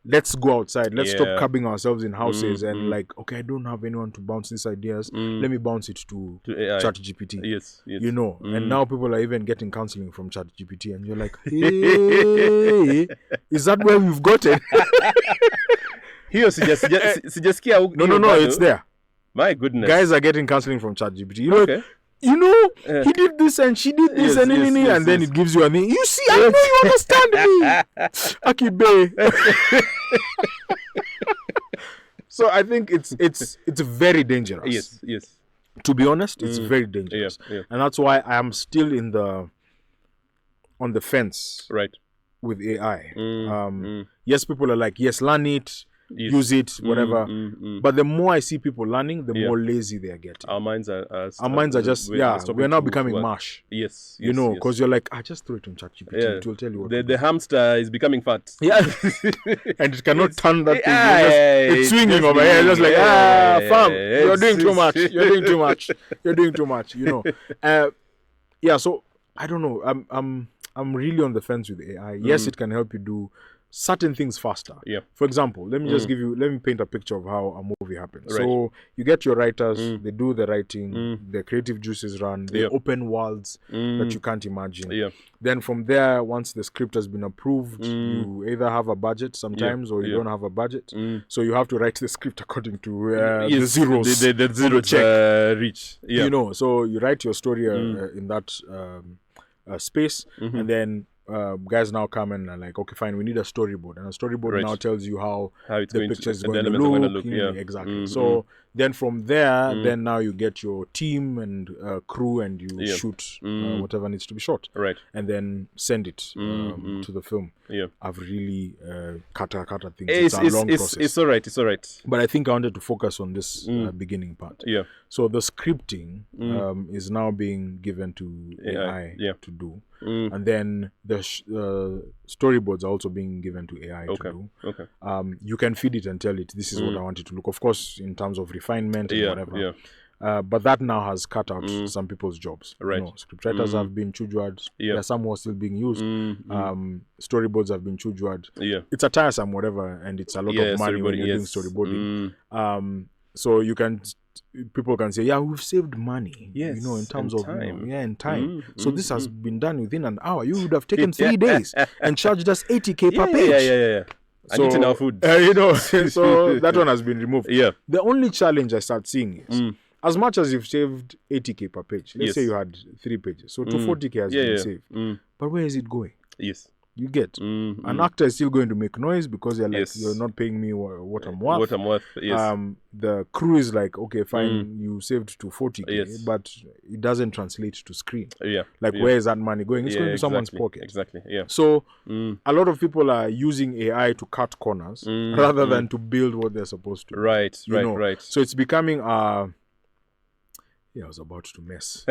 let's go outside. Let's stop curbing ourselves in houses and like, okay, I don't have anyone to bounce these ideas. Let me bounce it to ChatGPT. You know, and now people are even getting counseling from ChatGPT, and you're like, hey, is that where we've gotten? No, it's there. My goodness. Guys are getting counseling from ChatGPT. You know, you know, he did this and she did this and then it gives you a name. You see, I know you understand me. Akibe. So I think it's very dangerous. Yes. To be honest, it's very dangerous. And that's why I am still on the fence. Right. With AI. Yes, people are like, yes, learn it. Use it, whatever. But the more I see people learning, the more lazy they are getting. Our minds are just we're now becoming mush. Yes, you know, because you're like, just throw it on ChatGPT. It will tell you what the hamster is becoming fat. And it cannot turn that thing. It's swinging over here. Just like, fam, you're doing too much. You're doing too much. You're doing too much. You know. So I don't know. I'm really on the fence with AI. Yes, it can help you do certain things faster. Yeah. For example, let me paint a picture of how a movie happens. Right. So you get your writers, they do the writing, the creative juices run, they open worlds that you can't imagine. Yeah. Then from there, once the script has been approved, you either have a budget sometimes or you don't have a budget. So you have to write the script according to the zeros. The zeros reach. Yeah. You know, so you write your story in that space, and then guys now come and are like, okay, fine, we need a storyboard, and a storyboard now tells you how it's the picture is going to look. Exactly. So then from there, then now you get your team and crew, and you shoot whatever needs to be shot, right, and then send it to the film. Yeah, I've really cut things. It's a long process. It's all right. It's all right. But I think I wanted to focus on this beginning part. Yeah. So the scripting is now being given to AI to do. And then the storyboards are also being given to AI to do. Okay. You can feed it and tell it, this is what I want it to look. Of course, in terms of refinement and whatever. Yeah. But that now has cut out some people's jobs. Right. You know, scriptwriters have been chujwad. There are some who are still being used. Storyboards have been chujwad. Yeah. It's a tiresome whatever, and it's a lot of money when you're doing storyboarding. So you can... people can say, yeah, we've saved money, you know, in terms of time. And time. So this has been done within an hour. You would have taken 3 days and charged us 80K per page. Yeah. So, and eating our food. You know, so that one has been removed. Yeah. The only challenge I start seeing is, as much as you've saved 80K per page, let's say you had 3 pages, so 240K has been saved. But where is it going? Yes. You get an actor is still going to make noise because they're like, you're not paying me what I'm worth. What I'm worth, yes. The crew is like, okay, fine, you saved to 40K, but it doesn't translate to screen. Yeah. Like, where is that money going? It's going to someone's pocket. Exactly. Yeah. So a lot of people are using AI to cut corners rather than to build what they're supposed to. Right. So it's becoming I was about to mess.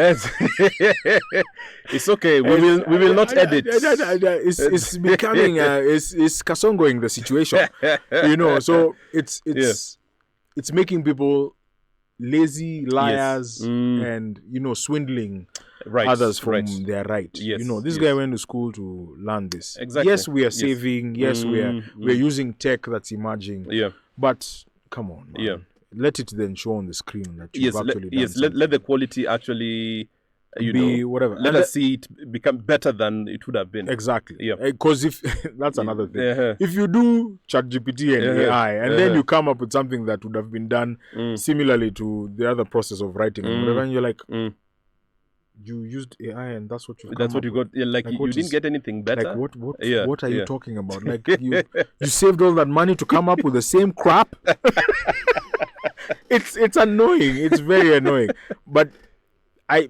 It's okay. We will not edit. It's becoming it's kasongoing the situation. You know, so it's making people lazy, liars, and swindling others from their right. Yes. You know, this guy went to school to learn this. Exactly. Yes, we are saving. Yes, we're using tech that's emerging. Yeah. But come on, man. Yeah. Let it then show on the screen that you've actually done something. Let the quality actually be whatever. Let us see it become better than it would have been. Exactly. Yeah. Because if that's another thing. If you do ChatGPT and AI and then you come up with something that would have been done similarly to the other process of writing and whatever, and you're like, you used AI and that's what you got. Yeah, like you didn't get anything better. Like what are you talking about? Like you saved all that money to come up with the same crap. It's annoying. It's very annoying. But I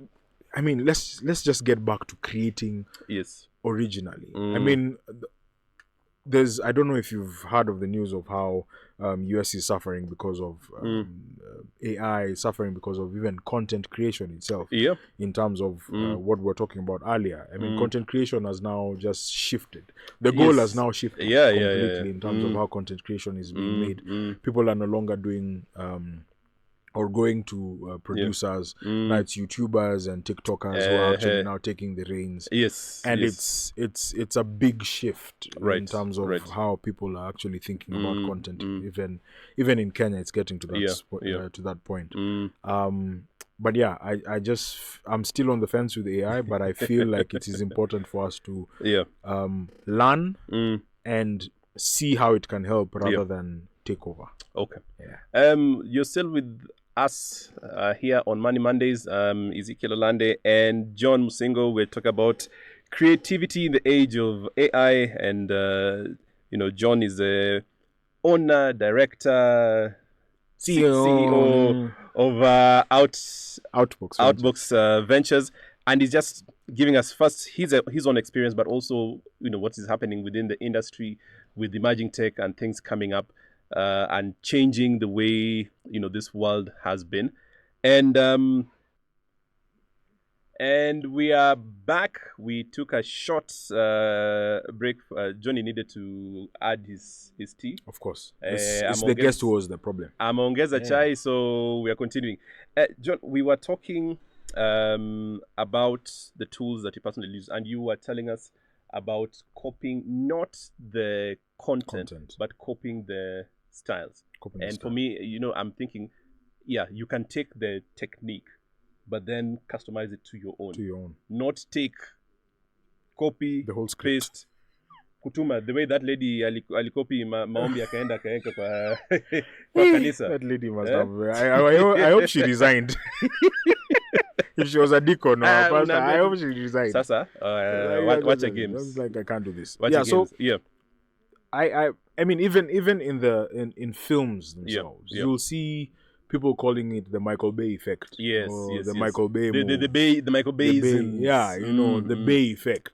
mean, let's just get back to creating originally. I mean, I don't know if you've heard of the news of how US is suffering because of AI, suffering because of even content creation itself. Yeah. In terms of what we were talking about earlier. I mean, content creation has now just shifted. The goal has now shifted completely in terms of how content creation is being made. People are no longer doing or going to producers, like it's YouTubers and TikTokers who are actually now taking the reins. Yes. And it's a big shift in terms of how people are actually thinking about content. Even in Kenya, it's getting to that to that point. But yeah, I'm still on the fence with AI, but I feel like it is important for us to learn and see how it can help rather than take over. Okay. Yeah. You're still with us here on Money Mondays, Ezekiel Olande and John Musingo. We'll talk about creativity in the age of AI, and John is the owner, director, CEO of Outbox Ventures, and he's just giving us first his own experience, but also what is happening within the industry with emerging tech and things coming up. And changing the way this world has been, and we are back. We took a short break. Johnny needed to add his tea. Of course, it's the guest who was the problem. Ameongeza chai, so we are continuing. John, we were talking about the tools that you personally use, and you were telling us about copying not the content, but copying the styles. For me, I'm thinking, you can take the technique, but then customize it to your own. Not take, copy, the whole script. Paste, kutuma, the way that lady alikopi maombi akaenda akaeka kwa kanisa. That lady must have. I hope she resigned. If she was a deacon or a pastor, I hope she resigned. Sasa, watch the games. Like, I can't do this. I mean, even in films themselves, you'll see people calling it the Michael Bay effect. Yes, the Michael Bay move. The Michael Bay's. The Bay effect.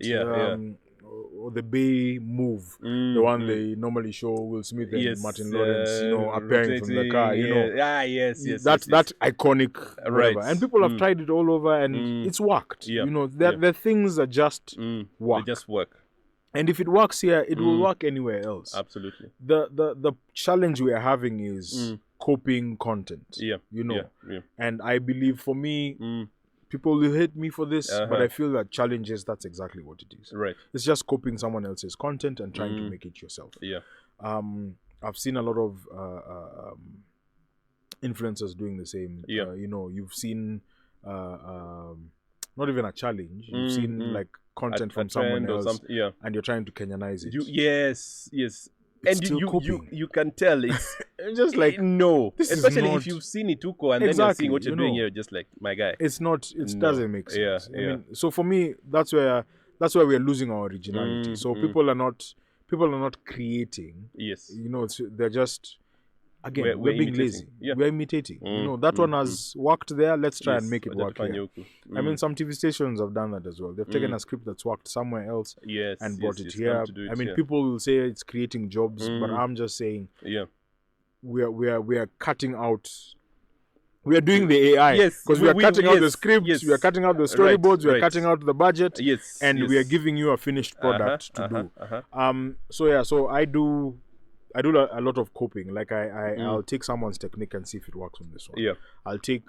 Or the Bay move, the one they normally show Will Smith and Martin Lawrence, appearing from the car, That's iconic, right? And people have tried it all over, and it's worked. The things that just work. They just work. And if it works here, it will work anywhere else. Absolutely. The challenge we are having is copying content. And I believe for me. People will hate me for this, but I feel that challenges, that's exactly what it is. Right. It's just copying someone else's content and trying to make it yourself. I've seen a lot of influencers doing the same. You've seen not even a challenge. You've seen like content from someone else, and you're trying to Kenyanize it. Yes. It's and still you can tell it's just like no, especially not, if you've seen it and then you're seeing what you're doing here, just like my guy. It's not. It doesn't make sense. I mean, so for me, that's where we're losing our originality. So people are not creating. Yes. They're just. Again, we're being lazy. We're imitating. That one has worked there. Let's try and make it work here. I mean, some TV stations have done that as well. They've taken a script that's worked somewhere else and brought it here. I mean, people will say it's creating jobs, but I'm just saying, we are cutting out. We are doing the AI because we are cutting out the scripts, we are cutting out the storyboards, we are cutting out the budget, and we are giving you a finished product to do. So I do a lot of coping. Like I'll take someone's technique and see if it works on this one. I'll take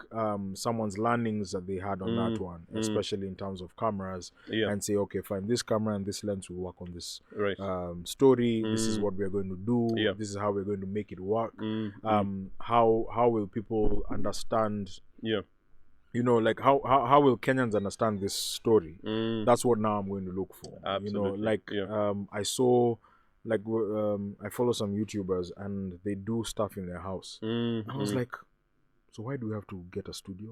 someone's learnings that they had on that one, especially in terms of cameras, and say, okay, fine, this camera and this lens will work on this story. This is what we're going to do. This is how we're going to make it work. How will people understand? Like how will Kenyans understand this story? That's what now I'm going to look for. Absolutely. I saw. I follow some YouTubers and they do stuff in their house. I was like, so why do we have to get a studio?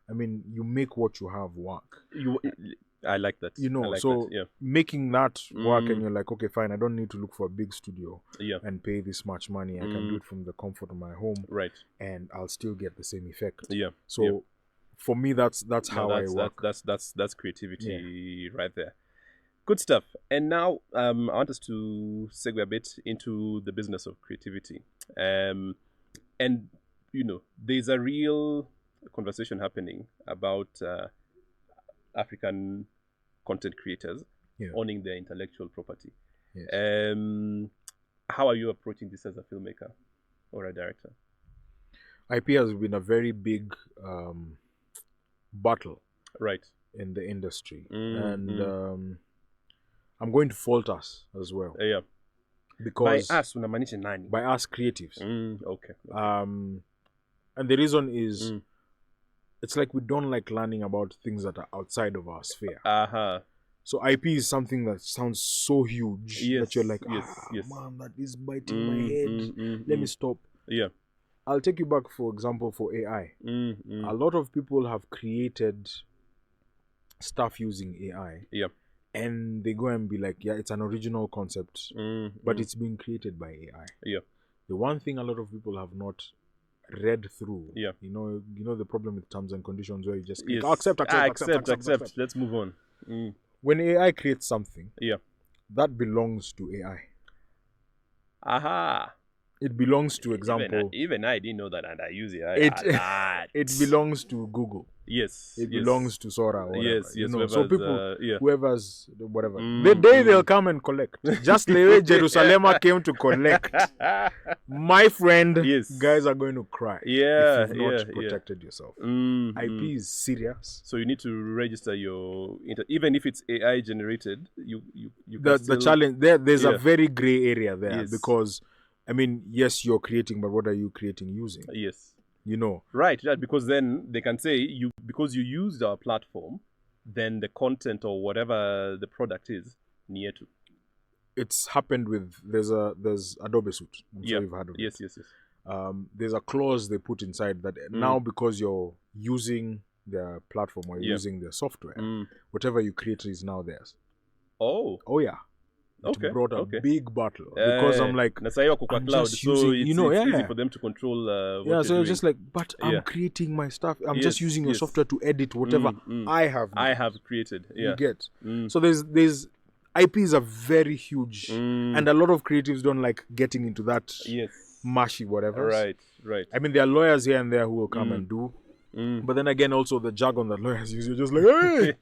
I mean, you make what you have work. I like that. Making that work, and you're like, okay, fine, I don't need to look for a big studio and pay this much money. I can do it from the comfort of my home, and I'll still get the same effect. For me, that's how I work. That's creativity right there. Good stuff. And now I want us to segue a bit into the business of creativity. And, there's a real conversation happening about African content creators owning their intellectual property. How are you approaching this as a filmmaker or a director? IP has been a very big battle in the industry. And... I'm going to fault us as well. Because by us, unamaanisha nani? By us creatives. Okay. And the reason is, it's like we don't like learning about things that are outside of our sphere. So IP is something that sounds so huge that you're like, man, that is biting my head. Let me stop. I'll take you back, for example, for AI. A lot of people have created stuff using AI. And they go and be like, it's an original concept, but it's being created by AI. The one thing a lot of people have not read through, you know the problem with terms and conditions where you just click, accept. Let's move on. When AI creates something, that belongs to AI. It belongs to, example. Even I didn't know that, and I use AI. It belongs to Google. Yes. It belongs to Sora or whatever. Yes. So people, whoever's whatever. The day they'll come and collect. Just the way Jerusalem came to collect. My friend, guys are going to cry if you've not protected yourself. IP is serious. So you need to register your even if it's AI generated, you the challenge there's a very gray area there because I mean, yes, you're creating, but what are you creating using? Yes. Right, because then they can say because you used our platform, then the content or whatever the product is near to. It's happened with there's Adobe Suite. I'm sure you've heard of it. Yes. There's a clause they put inside that now because you're using their platform or using their software, whatever you create is now theirs. Oh yeah. It brought a big battle because I'm like, I'm just using, it's easy for them to control what so you're it's just like, but I'm creating my stuff. I'm just using your software to edit whatever I have created. You get. So there's IPs are very huge, and a lot of creatives don't like getting into that mushy whatever. Right. I mean, there are lawyers here and there who will come and do. But then again, also the jargon that lawyers use, you're just like, hey,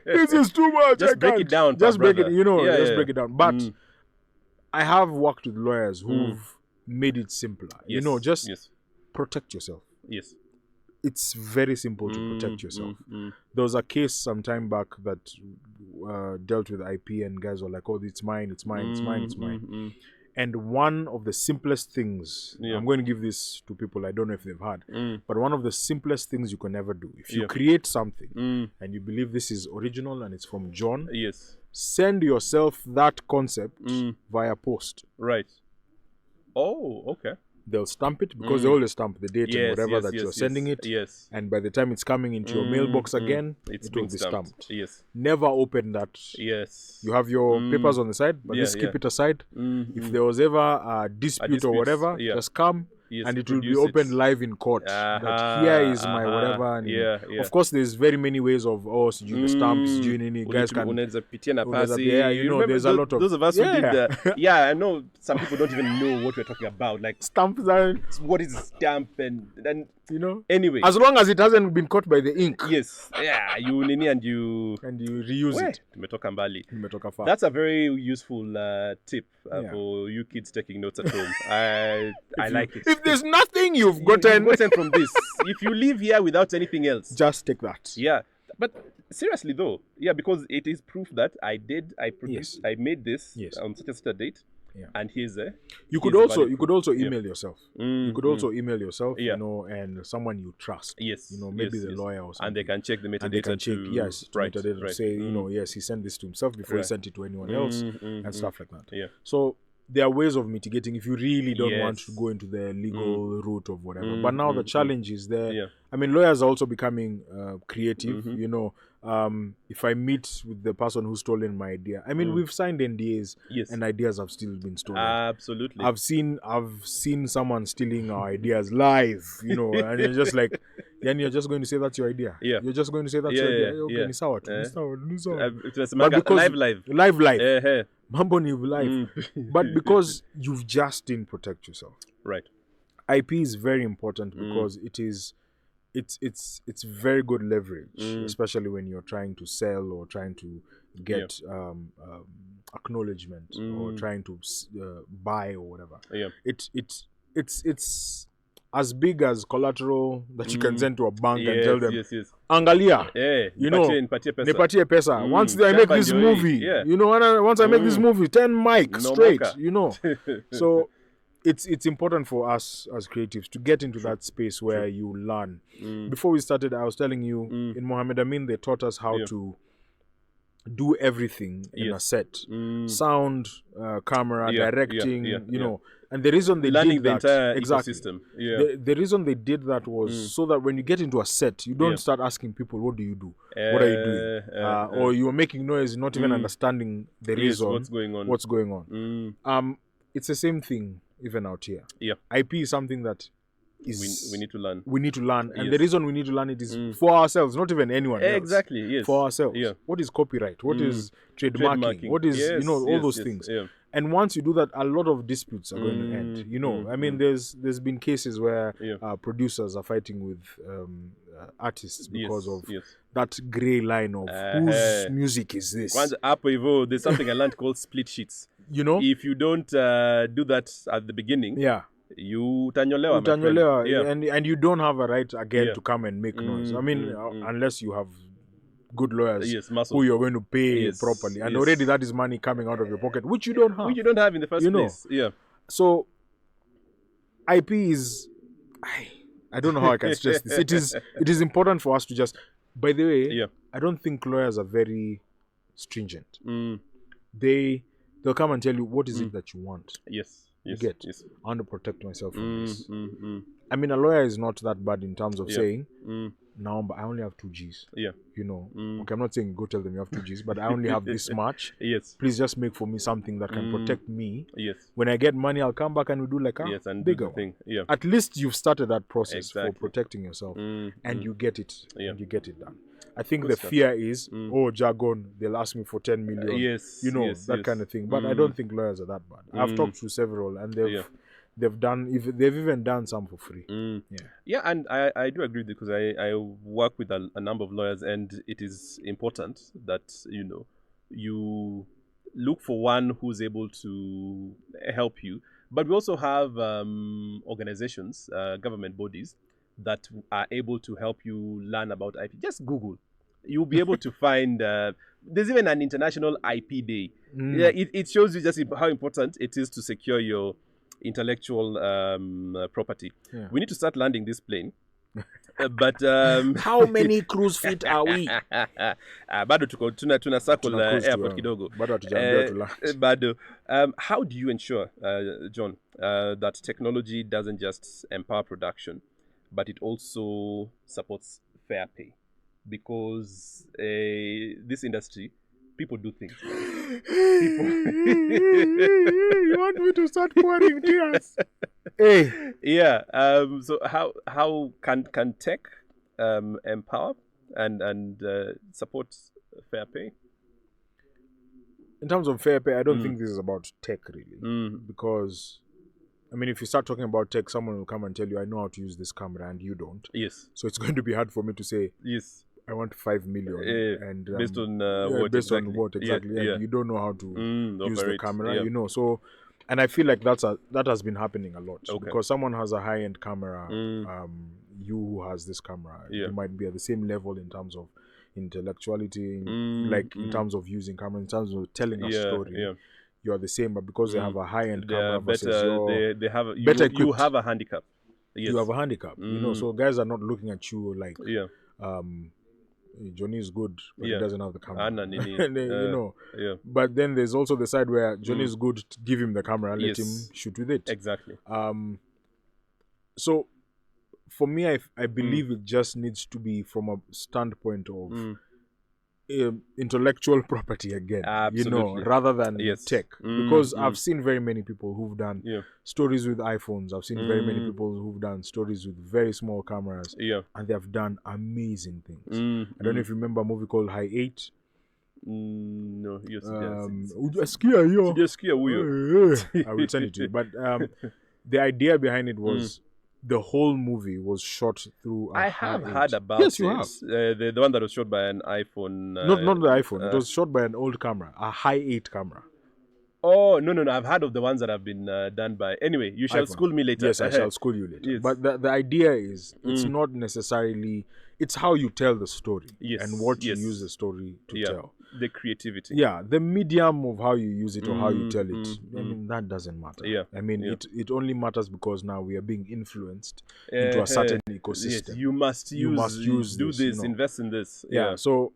this is too much. Just break it down. Just break it, just break it down. But I have worked with lawyers who've made it simpler. Just protect yourself. Yes. It's very simple to protect yourself. There was a case some time back that dealt with IP, and guys were like, oh, it's mine. And one of the simplest things, I'm going to give this to people, I don't know if they've heard, but one of the simplest things you can ever do, if you create something and you believe this is original and it's from John, send yourself that concept via post. Right. Oh, okay. They'll stamp it because they always stamp the date and whatever that you're sending it. Yes. And by the time it's coming into your mailbox again, it will be stamped. Yes. Never open that. Yes. You have your papers on the side, but just keep it aside. If there was ever a dispute or whatever, just come. And it will be opened live in court. That here is my whatever. And of course, there's very many ways of the stamps. Guys can. There's a lot of those of us who did. I know some people don't even know what we're talking about. Like stamps are what is a stamp and Anyway, as long as it hasn't been caught by the ink. Yes. Yeah. You reuse it. Tumetoka mbali. That's a very useful tip for you kids taking notes at home. I like it. If there's nothing you've gotten from this, if you leave here without anything else, just take that. Yeah. But seriously though, because it is proof that I made this on such a date. And here's you could also email yourself. You could also email yourself, and someone you trust. Yes. Maybe the lawyer or something. And they can check the metadata. And they can check, metadata to say, yes, he sent this to himself before he sent it to anyone else and stuff like that. Yeah. So there are ways of mitigating if you really don't want to go into the legal route of whatever. But now the challenge is there. Yeah. I mean, lawyers are also becoming creative. If I meet with the person who's stolen my idea, I mean, we've signed NDAs and ideas have still been stolen. Absolutely. I've seen someone stealing our ideas live, and you're just like, then you're just going to say that's your idea. Yeah. You're just going to say that's your idea. Okay, ni sawa tu. Live. Mambo ni live. But because you just didn't protect yourself. Right. IP is very important because it's very good leverage, especially when you're trying to sell or trying to get acknowledgement or trying to buy or whatever. Yeah. It's as big as collateral that you can send to a bank and tell them, Angalia, nipatie pesa. Once I make this movie, once I make this movie, 10 mic straight, So it's important for us as creatives to get into that space where you learn. Before we started, I was telling you, in Mohammed Amin, they taught us how to do everything in a set. Sound, camera, directing, and the reason they learning did that, the entire ecosystem. The reason they did that was so that when you get into a set, you don't start asking people, what do you do? What are you doing? Or you're making noise, not even understanding the reason, what's going on. It's the same thing even out here. Yeah. IP is something that is we need to learn. We need to learn. And the reason we need to learn it is for ourselves, not even anyone else. Exactly, yes. For ourselves. Yeah. What is copyright? What is trademarking? What is, all those things. Yeah. And once you do that, a lot of disputes are going to end. You know, I mean, there's been cases where producers are fighting with artists because of that grey line of whose music is this. There's something I learned called split sheets. You know, if you don't do that at the beginning, you utanyolewa, and you don't have a right again to come and make noise. I mean, unless you have good lawyers who you're going to pay properly, and already that is money coming out of your pocket, which you don't have in the first place. So IP is, I don't know how I can stress this. It is important for us to just, by the way, I don't think lawyers are very stringent. They'll come and tell you what is it that you want. I want to protect myself from this. I mean, a lawyer is not that bad in terms of saying, no, but I only have 2 Gs. You know, okay, I'm not saying go tell them you have 2 Gs, but I only have this much. Please just make for me something that can protect me. When I get money, I'll come back and we do like a bigger thing. At least you've started that process for protecting yourself, and you get it. And you get it done. I think the fear is, jargon, they'll ask me for 10 million. You know, that kind of thing. But I don't think lawyers are that bad. I've talked to several, and they've even done some for free. And I do agree, because I work with a number of lawyers, and it is important that, you know, you look for one who's able to help you. But we also have organizations, government bodies, that are able to help you learn about IP. Just Google. You'll be able to find, there's even an international IP day. It shows you just how important it is to secure your intellectual property. We need to start landing this plane. But how many cruise feet are we? Bado tuna circle airport kidogo. Bado how do you ensure, John, that technology doesn't just empower production, but it also supports fair pay? Because this industry, people do things. You want me to start pouring tears? So how can tech empower and support fair pay? In terms of fair pay, I don't think this is about tech really, because I mean, if you start talking about tech, someone will come and tell you, I know how to use this camera, and you don't. So it's going to be hard for me to say, I want 5 million, and based on what exactly, and you don't know how to use the camera, you know. So, and I feel like that has been happening a lot, because someone has a high-end camera, you who has this camera, you might be at the same level in terms of intellectuality, in terms of using camera, in terms of telling a story. You are the same, but because they have a high-end camera versus they have better equipped. You have a handicap. You have a handicap, you know. So guys are not looking at you like, Johnny is good, but he doesn't have the camera. You know. But then there's also the side where Johnny is good, give him the camera, let him shoot with it. Exactly. So for me, I believe it just needs to be from a standpoint of intellectual property again. Absolutely. You know, rather than tech. Because I've seen very many people who've done stories with iPhones. I've seen very many people who've done stories with very small cameras, and they have done amazing things. I don't know if you remember a movie called High 8. No, I will send it to you. But the idea behind it was the whole movie was shot through a I have heard about Yes, you have. The one that was shot by an iPhone. Not the iPhone. It was shot by an old camera, a High 8 camera. Oh, no. I've heard of the ones that have been done by... Anyway, you shall school me later. Yes, I shall school you later. Yes. But the idea is, it's not necessarily... It's how you tell the story and what you use the story to tell. The creativity. Yeah, the medium of how you use it or how you tell it, I mean, that doesn't matter. I mean, it only matters because now we are being influenced into a certain ecosystem. Yes, you must use do this, you know. Invest in this. Yeah, so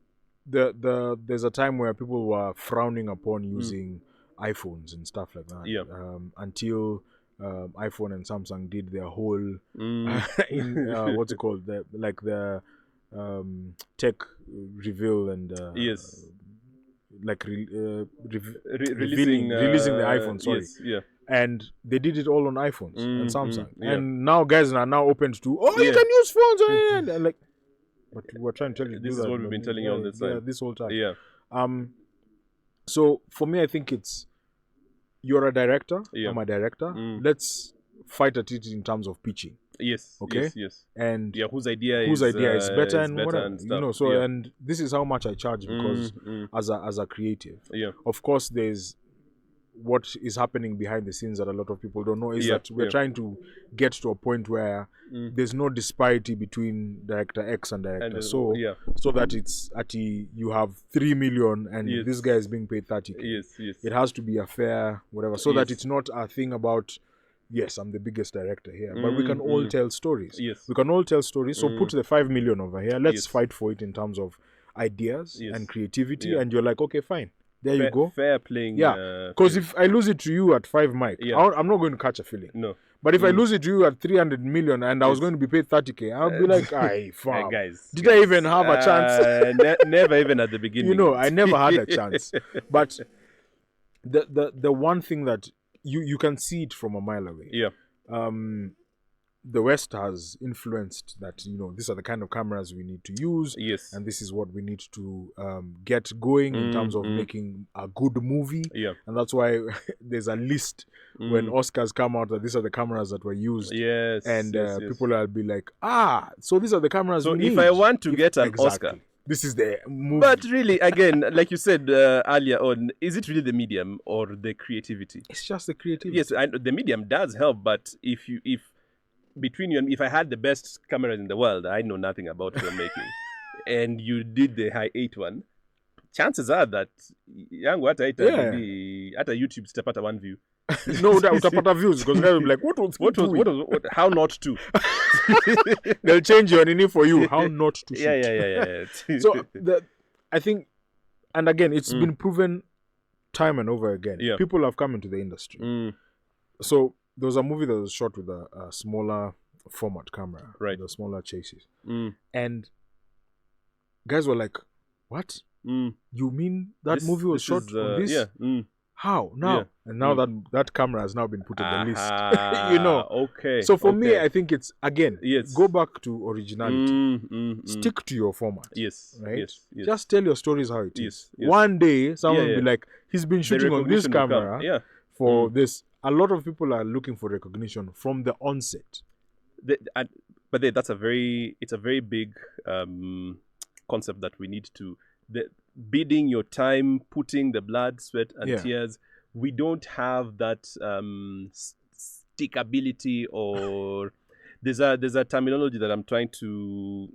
there's a time where people were frowning upon using iPhones and stuff like that. Until iPhone and Samsung did their whole what's it called, the tech reveal and releasing the iPhone. Sorry, and they did it all on iPhones and Samsung, and now guys are now open to you can use phones and like, but we're trying to tell you this is what we've been telling you all this time. This whole time. So for me, I think it's you're a director, Yeah. I'm a director. Let's fight at it in terms of pitching. Yes. Okay. Yes. And whose idea is better is and better whatever. and stuff. So and this is how much I charge because as a creative. Yeah. Of course, there's what is happening behind the scenes that a lot of people don't know is that we're trying to get to a point where there's no disparity between director X and director so that it's at you have 3 million and this guy is being paid 30K. Yes. It has to be a fair whatever so that it's not a thing about yes, I'm the biggest director here, but we can all tell stories. Yes. We can all tell stories. So put the 5 million over here. Let's fight for it in terms of ideas and creativity. And you're like, okay, fine. There you go. Fair playing. Yeah. Because if I lose it to you at 5 mic, I'm not going to catch a feeling. No. But if I lose it to you at 300 million and I was going to be paid 30K, I'll be like, aye, fam. Did I even have a chance? Never even at the beginning. I never had a chance. But the one thing that you can see it from a mile away. Yeah. The West has influenced that, these are the kind of cameras we need to use. Yes. And this is what we need to get going in terms of making a good movie. Yeah. And that's why there's a list when Oscars come out that these are the cameras that were used. Yes. And people will be like, so these are the cameras we need. So if I want to get an Oscar, this is the movie. But really, again, like you said earlier on, is it really the medium or the creativity? It's just the creativity. Yes, the medium does help, but if between you and me, if I had the best cameras in the world, I know nothing about filmmaking, and you did the high 8 one, chances are that yangu hata YouTube sitapata 1 view. No, utapata views because guys will be like, what how not to? They'll change your nini for you. How not to shoot. Yeah. So I think, and again, it's been proven time and over again. Yeah. People have come into the industry. So there was a movie that was shot with a smaller format camera, right? The smaller chases, and guys were like, "What? You mean that movie was shot on this? Yeah. How now?" Yeah. And now that camera has now been put on the list. Okay. So for me, I think it's again, yes, go back to originality. Stick to your format. Yes. Right. Yes. Just tell your stories how it is. One day, someone will be like, "He's been shooting on this camera for this." A lot of people are looking for recognition from the onset. But that's a very big concept that we need to bidding your time, putting the blood, sweat, and tears. We don't have that stickability, or there's a terminology that I'm trying to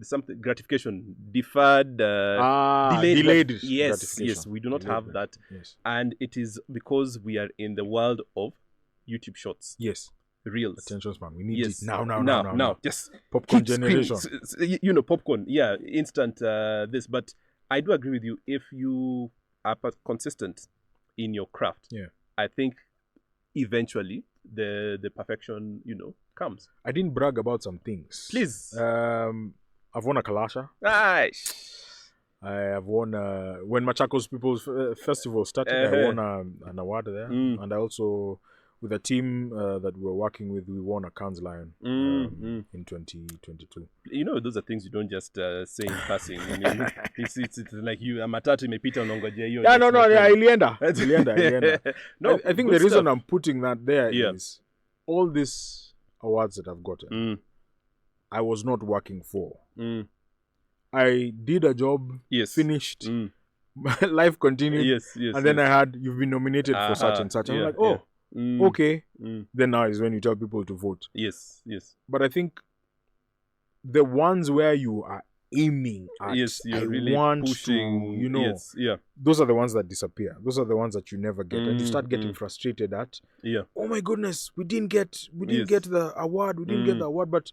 something gratification, deferred, delayed. Yes, we do not have that, and it is because we are in the world of YouTube Shorts. Yes. Reels. Attention span. We need it now. Just popcorn generation. Popcorn. Yeah, instant. This, but I do agree with you. If you are consistent in your craft, I think eventually the perfection, comes. I didn't brag about some things. Please. I've won a Kalasha. Nice. I have won when Machakos People's Festival started. I won an award there, and I also, with a team that we were working with, we won a Cannes Lion in 2022. Those are things you don't just say in passing. It's like you, matatu imepita unangoja hiyo. Yeah, no, ilienda. No, I think the reason I'm putting that there is all these awards that I've gotten, I was not working for. I did a job, finished, life continued, and then I had, you've been nominated for such and such. I'm like, okay. Then now is when you tell people to vote. Yes. But I think the ones where you are aiming at, you're really pushing, those are the ones that disappear. Those are the ones that you never get, and you start getting frustrated at. Oh my goodness, we didn't get the award. We didn't get the award, but.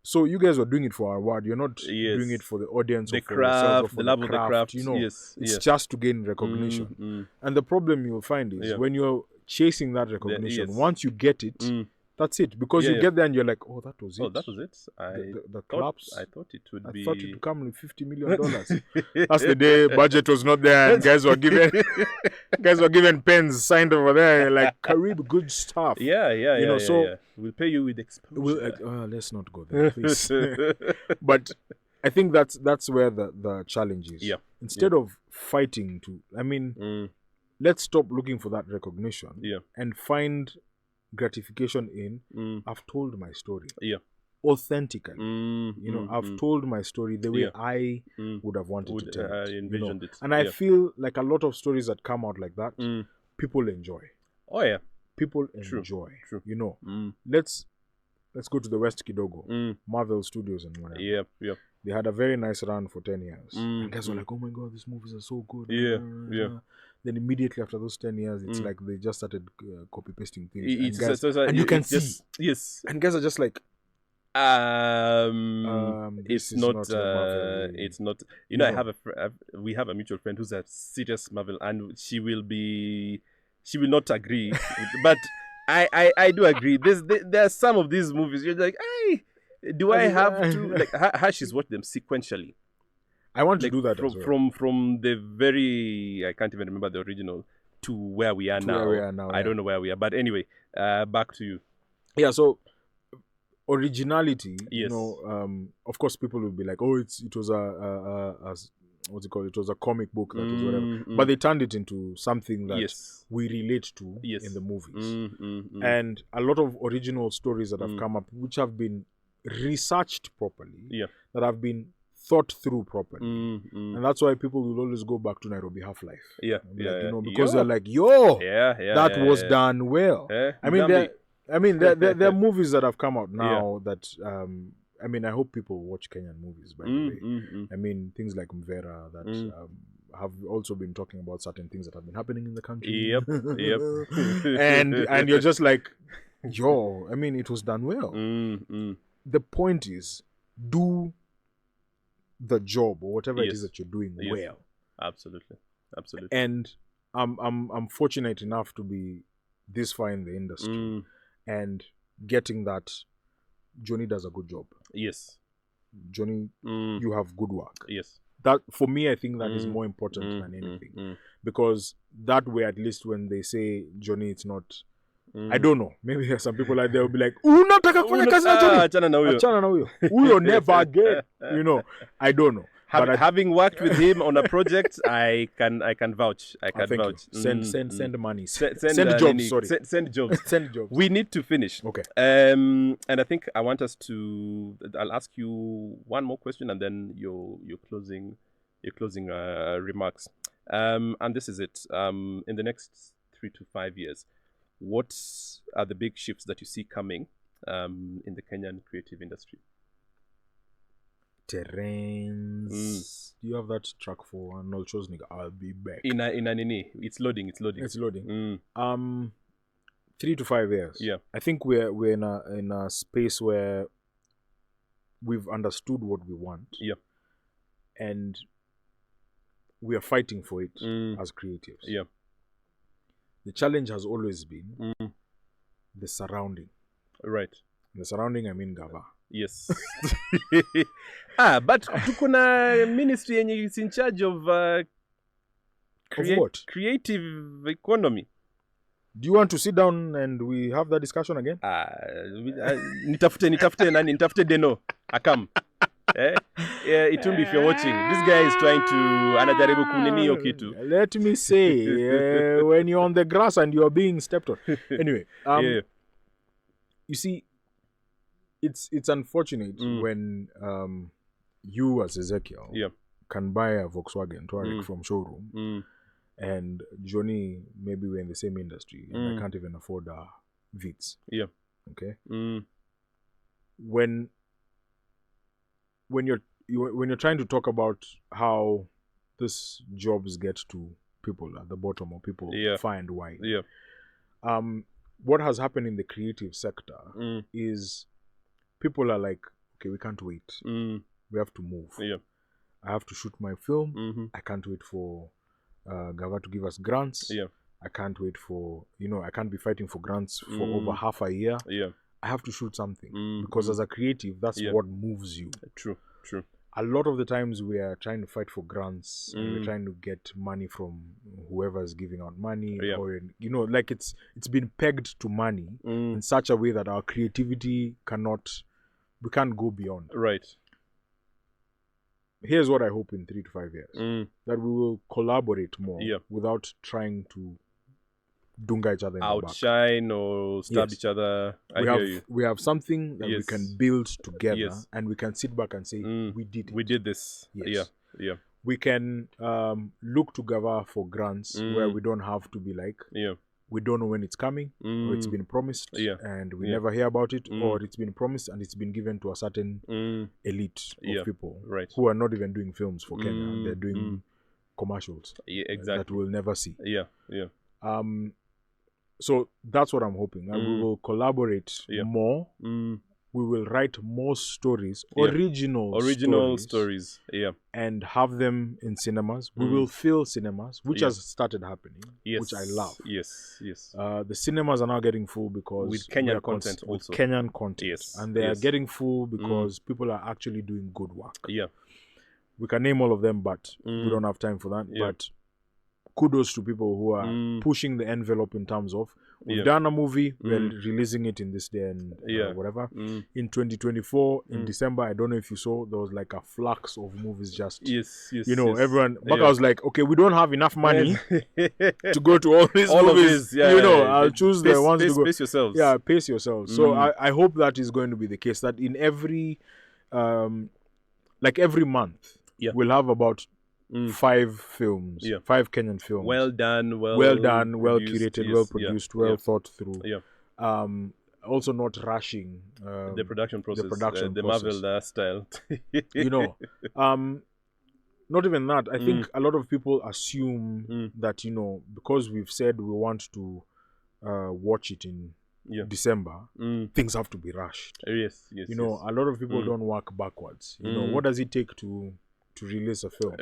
So you guys were doing it for our award. You're not doing it for the audience, or for yourself, or for the love of the craft. It's just to gain recognition. And the problem you'll find is when you're chasing that recognition, once you get it, that's it. Because you get there and you're like, oh, that was it. Oh, that was it. The claps. I thought it would be. I thought it would come with $50 million. That's the day budget was not there, and guys were given pens signed over there, like Carib good stuff. So we'll pay you with exposure. Let's not go there, please. But I think that's where the challenge is. Instead of fighting let's stop looking for that recognition Yeah. and find gratification in I've told my story. Yeah. Authentically. I've told my story the way I would have wanted to tell it. Envisioned it. And I feel like a lot of stories that come out like that, people enjoy. Oh yeah. People True. enjoy. True. Let's go to the West Kidogo, Marvel Studios and whatever. Yeah. They had a very nice run for 10 years. And guys were like, oh my God, these movies are so good. Yeah. Then immediately after those 10 years, it's like they just started copy-pasting things. You can see. just, yes. And guys are just like, it's not it's not, I have we have a mutual friend who's a serious Marvel, and she will not agree but I do agree. There are some of these movies you're like, hey, do I have to, like, how she's watched them sequentially. I want to do that as well. From the very, I can't even remember the original to where we are now. I don't know where we are, but anyway, back to you. Yeah, so originality, yes. Of course people will be like, oh, it was a what's it called? It was a comic book that was whatever. But they turned it into something that we relate to in the movies. And a lot of original stories that have come up, which have been researched properly, that have been thought through properly. And that's why people will always go back to Nairobi Half-Life. Because they're like, that was done well. There are movies that have come out now that I hope people watch Kenyan movies, by the way. Things like Mvera that have also been talking about certain things that have been happening in the country. and you're just like, it was done well. The point is, do the job or whatever it is that you're doing well. Absolutely. And I'm fortunate enough to be this far in the industry and getting that Johnny does a good job. Yes. Johnny, you have good work. Yes. That, for me, I think that is more important than anything. Because that way, at least when they say Johnny, it's not... I don't know. Maybe there are some people out there will be like, unataka kufanya kazi na Johnny. Achana na huyo. Huyo never again. I don't know. Having worked with him on a project, I can vouch. I can vouch. Send money. Send jobs. Sorry. Send jobs. Send jobs. We need to finish. Okay. And I think I want us to. I'll ask you one more question, and then your closing remarks. And this is it. In the next 3 to 5 years, what are the big shifts that you see coming in the Kenyan creative industry? Terrains. Do you have that track for Arnold Schwarzenegger? I'll be back. In a nini. It's loading. 3 to 5 years. Yeah. I think we're in a space where we've understood what we want. Yeah. And we are fighting for it as creatives. Yeah. The challenge has always been the surrounding. Right. The surrounding, I mean Gava. Yes. But tuko na ministry yenye is in charge of what? Creative economy. Do you want to sit down and we have that discussion again? Nitafute Deno. Akam. Itumbi, if you're watching, this guy is trying to anajaribu kunini hiyo kitu. Let me say, when you're on the grass and you're being stepped on. Anyway, you see, it's unfortunate when you as Ezekiel can buy a Volkswagen Touareg from showroom, and Johnny, maybe we're in the same industry, and I can't even afford a Vitz. Yeah. Okay. When you're trying to talk about how these jobs get to people at the bottom, or people far and wide, what has happened in the creative sector is people are like, okay, we can't wait. We have to move. Yeah. I have to shoot my film. I can't wait for Gava to give us grants. Yeah. I can't wait for, I can't be fighting for grants for over half a year. Yeah. I have to shoot something because as a creative, that's what moves you. True. A lot of the times we are trying to fight for grants and we're trying to get money from whoever is giving out money, or like it's been pegged to money in such a way that our creativity we can't go beyond. Right. here's what I hope in 3 to 5 years, that we will collaborate more without trying to dunga each other in the back. Outshine or stab each other. We have something that we can build together, and we can sit back and say, we did it. We did this. Yes. Yeah. We can look together for grants where we don't have to be like, we don't know when it's coming, or it's been promised, and we never hear about it, or it's been promised and it's been given to a certain elite of people who are not even doing films for Kenya. They're doing commercials that we'll never see. So that's what I'm hoping. And we will collaborate more. We will write more stories, original stories, and have them in cinemas. We will fill cinemas, which has started happening, which I love. Yes. The cinemas are now getting full because with Kenyan content also. Kenyan content, and they are getting full because people are actually doing good work. We can name all of them, but we don't have time for that. But kudos to people who are pushing the envelope in terms of we've done a movie, we're releasing it in this day and whatever. In 2024, in December, I don't know if you saw, there was like a flux of movies just, everyone, Baka was like, okay, we don't have enough money to go to all these movies. I'll choose the ones to go. Pace yourselves. Yeah, pace yourselves. So I hope that is going to be the case, that in every, every month, we'll have about 5 films, 5 Kenyan films. Well done, well curated, well produced, well thought through. Also not rushing the production process, the Marvel style. Not even that. I think a lot of people assume that, because we've said we want to watch it in December, things have to be rushed. Yes. A lot of people don't work backwards. What does it take to release a film?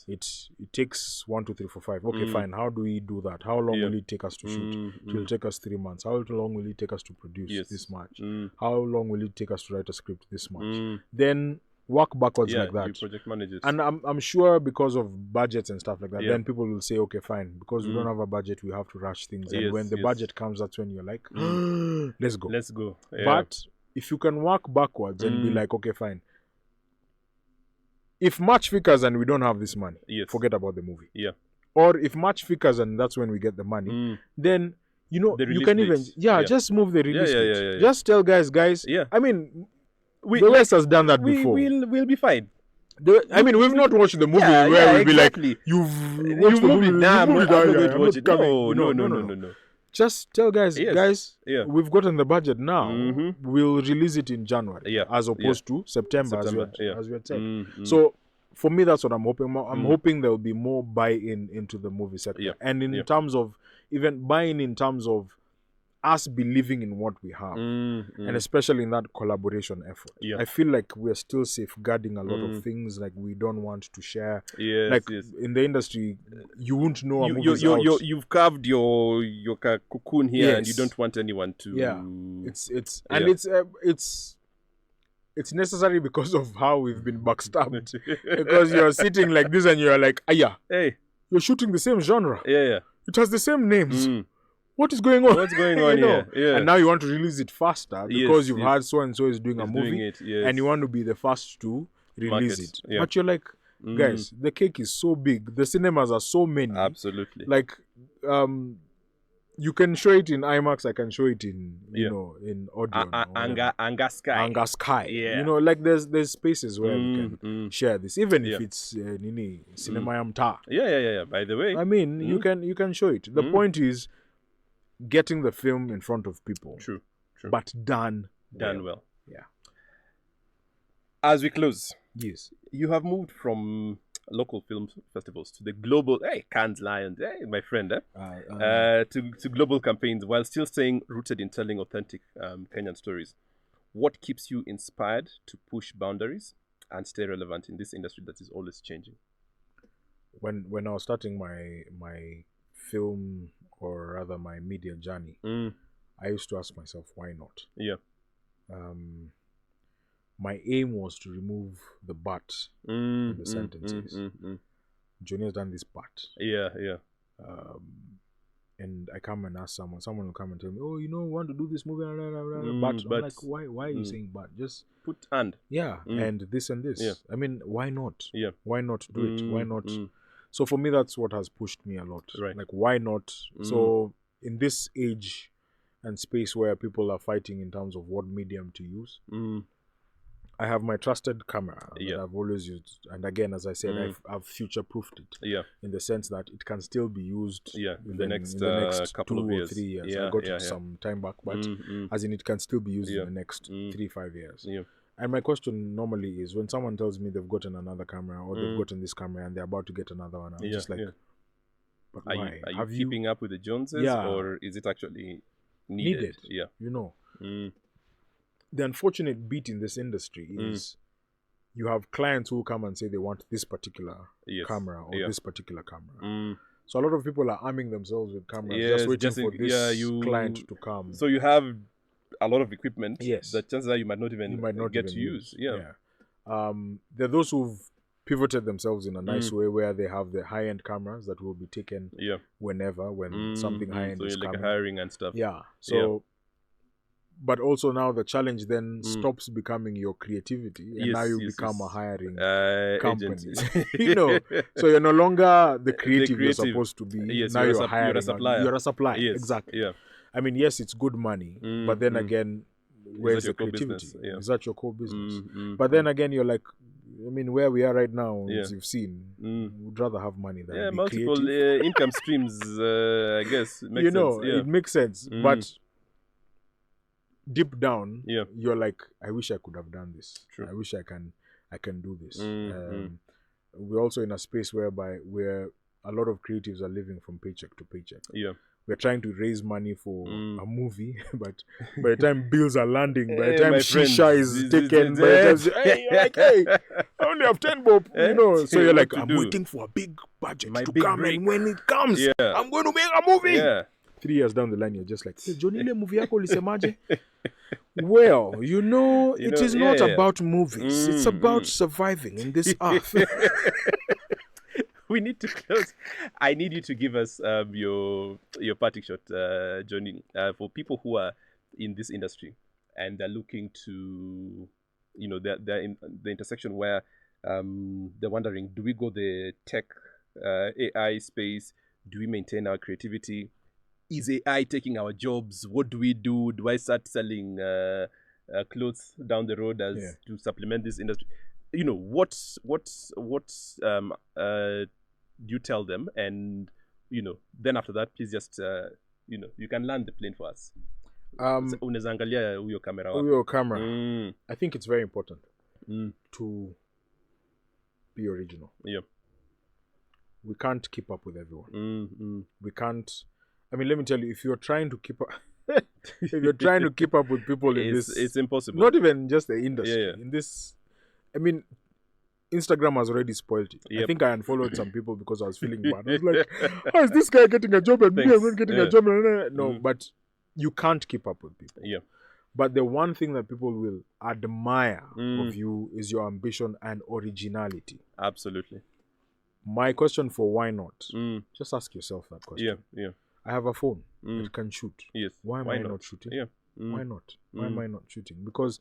It takes 1, 2, 3, 4, 5. Okay, fine. How do we do that? How long will it take us to shoot? It will take us 3 months. How long will it take us to produce this much? How long will it take us to write a script this much? Then work backwards like that. You project manage it. And I'm sure because of budgets and stuff like that, then people will say, okay, fine, because we don't have a budget, we have to rush things. And when the budget comes, that's when you're like, let's go. But if you can work backwards and be like, okay, fine, if March figures and we don't have this money, forget about the movie. Or if March figures and that's when we get the money, then you can even just move the release date. Just tell guys. I mean, the West has done that before. We'll be fine. We've not watched the movie where we'll be like, you've watched the movie. I'm not going to watch it. No. Just tell guys, we've gotten the budget now. We'll release it in January as opposed to September. As we had said. So for me, that's what I'm hoping. I'm hoping there will be more buy-in into the movie sector. And in terms of, even buy-in in terms of us believing in what we have. And especially in that collaboration effort. I feel like we're still safeguarding a lot of things, like we don't want to share. In the industry, you won't know a movie's out. You've carved your cocoon here, and you don't want anyone to. It's necessary because of how we've been backstabbed. Because you're sitting like this and you're like, hey, you're shooting the same genre. It has the same names. What is going on? What's going on here? And now you want to release it faster because you've heard so and so is doing a movie, and you want to be the first to release it. But you're like, guys, the cake is so big. The cinemas are so many. Absolutely. Like, you can show it in IMAX. I can show it in in audio. Anga Sky. Like there's spaces where we can share this, even if it's cinema yamta. By the way, I mean, you can show it. The point is getting the film in front of people. True. But done well. Yeah. As we close, yes, you have moved from local film festivals to the global, Cannes Lions, my friend, to global campaigns while still staying rooted in telling authentic Kenyan stories. What keeps you inspired to push boundaries and stay relevant in this industry that is always changing? When I was starting my film, or rather my media journey, I used to ask myself, why not? My aim was to remove the but in the sentences. Johnny has done this but. and I come and ask someone will come and tell me, oh, we want to do this movie, but I'm like, why are you saying but? Just put and. Yeah, and this and this. Yeah. I mean, why not? Yeah. Why not do it? Why not? So for me, that's what has pushed me a lot. Right. Like, why not? So in this age and space where people are fighting in terms of what medium to use, I have my trusted camera that I've always used. And again, as I said, I've future-proofed it. Yeah. In the sense that it can still be used in the next couple 2 of years. 3 years. Yeah, I got it some time back, but as in it can still be used in the next 3-5 years. Yeah. And my question normally is when someone tells me they've gotten another camera or they've gotten this camera and they're about to get another one, I'm just like, but why? Are you keeping up with the Joneses or is it actually needed? Yeah. The unfortunate bit in this industry is you have clients who come and say they want this particular camera or this particular camera. So a lot of people are arming themselves with cameras, just waiting for this client to come. So you have a lot of equipment. Yes. The chances are you might not even get to use. Yeah. There are those who've pivoted themselves in a nice way where they have the high-end cameras that will be taken whenever when something high-end is coming. Like hiring and stuff. Yeah. So, but also now the challenge then stops becoming your creativity and now you become a hiring company. So you're no longer the creative you're supposed to be. Now you're hiring. You're a supplier. You're a supplier. Yes. Exactly. Yeah. I mean, yes, it's good money, but then again, where's the creativity? Is that your core business? But then again, you're like, I mean, where we are right now, as you've seen, we'd rather have money than be multiple creative. income streams, I guess. Makes sense. It makes sense. But deep down, you're like, I wish I could have done this. True. I wish I can do this. We're also in a space whereby where a lot of creatives are living from paycheck to paycheck. Yeah. We're trying to raise money for a movie, but by the time bills are landing, by the time shisha is taken, by the time you're like, hey, I only have 10 bob, So you're like, I'm waiting for a big budget to come, and when it comes, I'm going to make a movie. Yeah. 3 years down the line, you're just like, hey, Johnny, ile movie yako ulisemaje? Well, it is not about movies. It's about surviving in this earth. We need to close. I need you to give us your parting shot, Johnny, for people who are in this industry and they're looking to, they're in the intersection where they're wondering, do we go the tech AI space? Do we maintain our creativity? Is AI taking our jobs? What do we do? Do I start selling clothes down the road to supplement this industry? What do you tell them? And then after that, please just you can land the plane for us. Unazaangalia huyo camera. I think it's very important to be original. Yeah. We can't keep up with everyone. We can't. I mean, let me tell you, if you're trying to keep up if you're trying to keep up with people in this, it's impossible. Not even just the industry. In this, I mean, Instagram has already spoiled it. Yep. I think I unfollowed some people because I was feeling bad. I was like, how is this guy getting a job and me I'm not getting a job? No, but you can't keep up with people. Yeah. But the one thing that people will admire of you is your ambition and originality. Absolutely. My question for why not? Just ask yourself that question. Yeah. I have a phone. It can shoot. Yes. Why am I not shooting? Yeah. Why not? Why am I not shooting? Because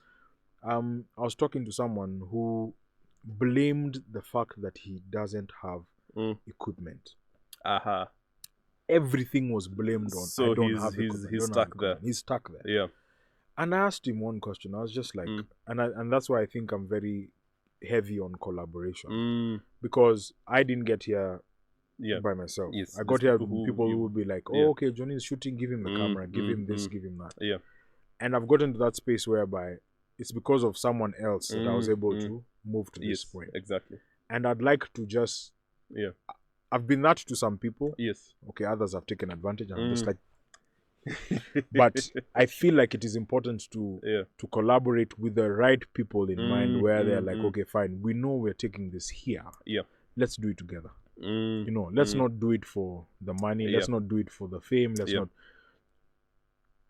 I was talking to someone who blamed the fact that he doesn't have equipment. Everything was blamed on. So I don't have equipment. He's stuck there. He's stuck there. Yeah. And I asked him one question. I was just like, and that's why I think I'm very heavy on collaboration because I didn't get here by myself. Yes, I got here people who would be like, oh, okay, Johnny is shooting, give him the camera, give him this, give him that. Yeah. And I've gotten to that space whereby it's because of someone else that I was able to move to this point. Exactly. And I'd like to just I've been that to some people. Yes. Okay, others have taken advantage and I'm just like but I feel like it is important to collaborate with the right people in mind where they're like, okay, fine, we know we're taking this here. Yeah. Let's do it together. Let's not do it for the money. Let's not do it for the fame. Let's not.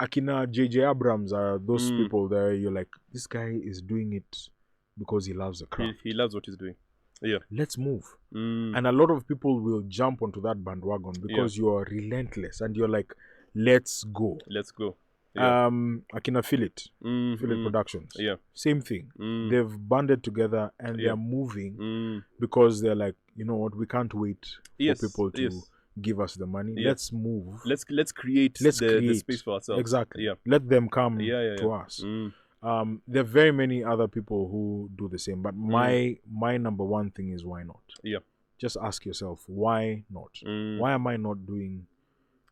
Akina JJ Abrams are those people there. You're like, this guy is doing it because he loves the craft. He loves what he's doing. let's move. And a lot of people will jump onto that bandwagon because you are relentless and you're like, let's go. Let's go. Akina Philip Productions. Same thing. They've banded together and they're moving because they're like, you know what, we can't wait for people to give us the money. Let's move. Let's create the space for ourselves. Exactly. Let them come to us. There are very many other people who do the same, but my number one thing is why not? Just ask yourself, why not? Why am I not doing?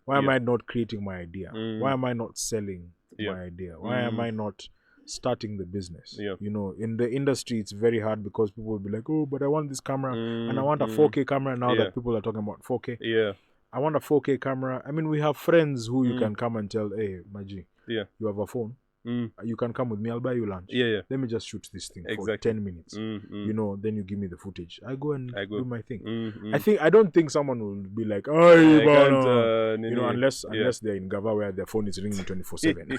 Why am I not creating my idea? Why am I not selling my idea? Why am I not starting the business? You know, in the industry, it's very hard because people will be like, oh, but I want this camera and I want a 4K camera now that people are talking about 4K. I want a 4K camera. I mean, we have friends who you can come and tell, hey, Maji, you have a phone. You can come with me. I'll buy you lunch. Let me just shoot this thing for 10 minutes. You know, then you give me the footage. I go and do my thing. I don't think someone will be like, oh, you know, unless they're in Gava where their phone is ringing 24/7.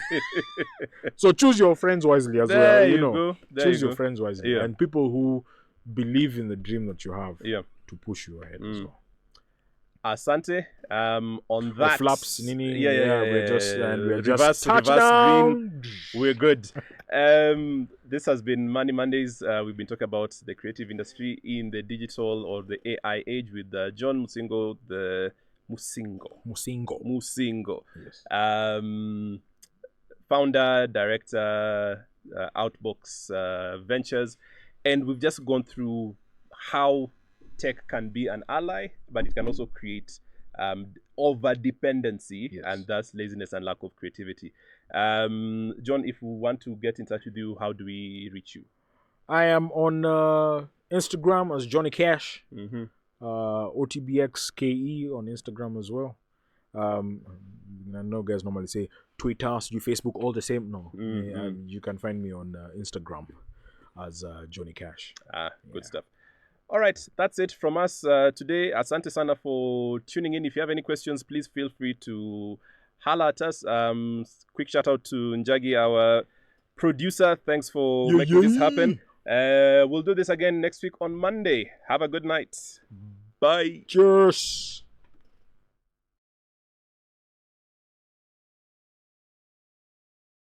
So choose your friends wisely as well. You know, choose your friends wisely and people who believe in the dream that you have to push you ahead as well. Asante. On that, flaps, Nini. We're just reverse green. We're good. This has been Money Mondays. We've been talking about the creative industry in the digital or the AI age with John Musingo, Musingo. Yes. Founder, director, Outbox Ventures, and we've just gone through how tech can be an ally, but it can also create over dependency and thus laziness and lack of creativity. John, if we want to get in touch with you, how do we reach you? I am on Instagram as Johnny Cash, OTBXKE on Instagram as well. I know guys normally say Twitter, Facebook, all the same. No, you can find me on Instagram as Johnny Cash. Good stuff. All right, that's it from us today. Asante sana for tuning in. If you have any questions, please feel free to holler at us. Quick shout out to Njagi, our producer. Thanks for making this happen. We'll do this again next week on Monday. Have a good night. Bye. Cheers.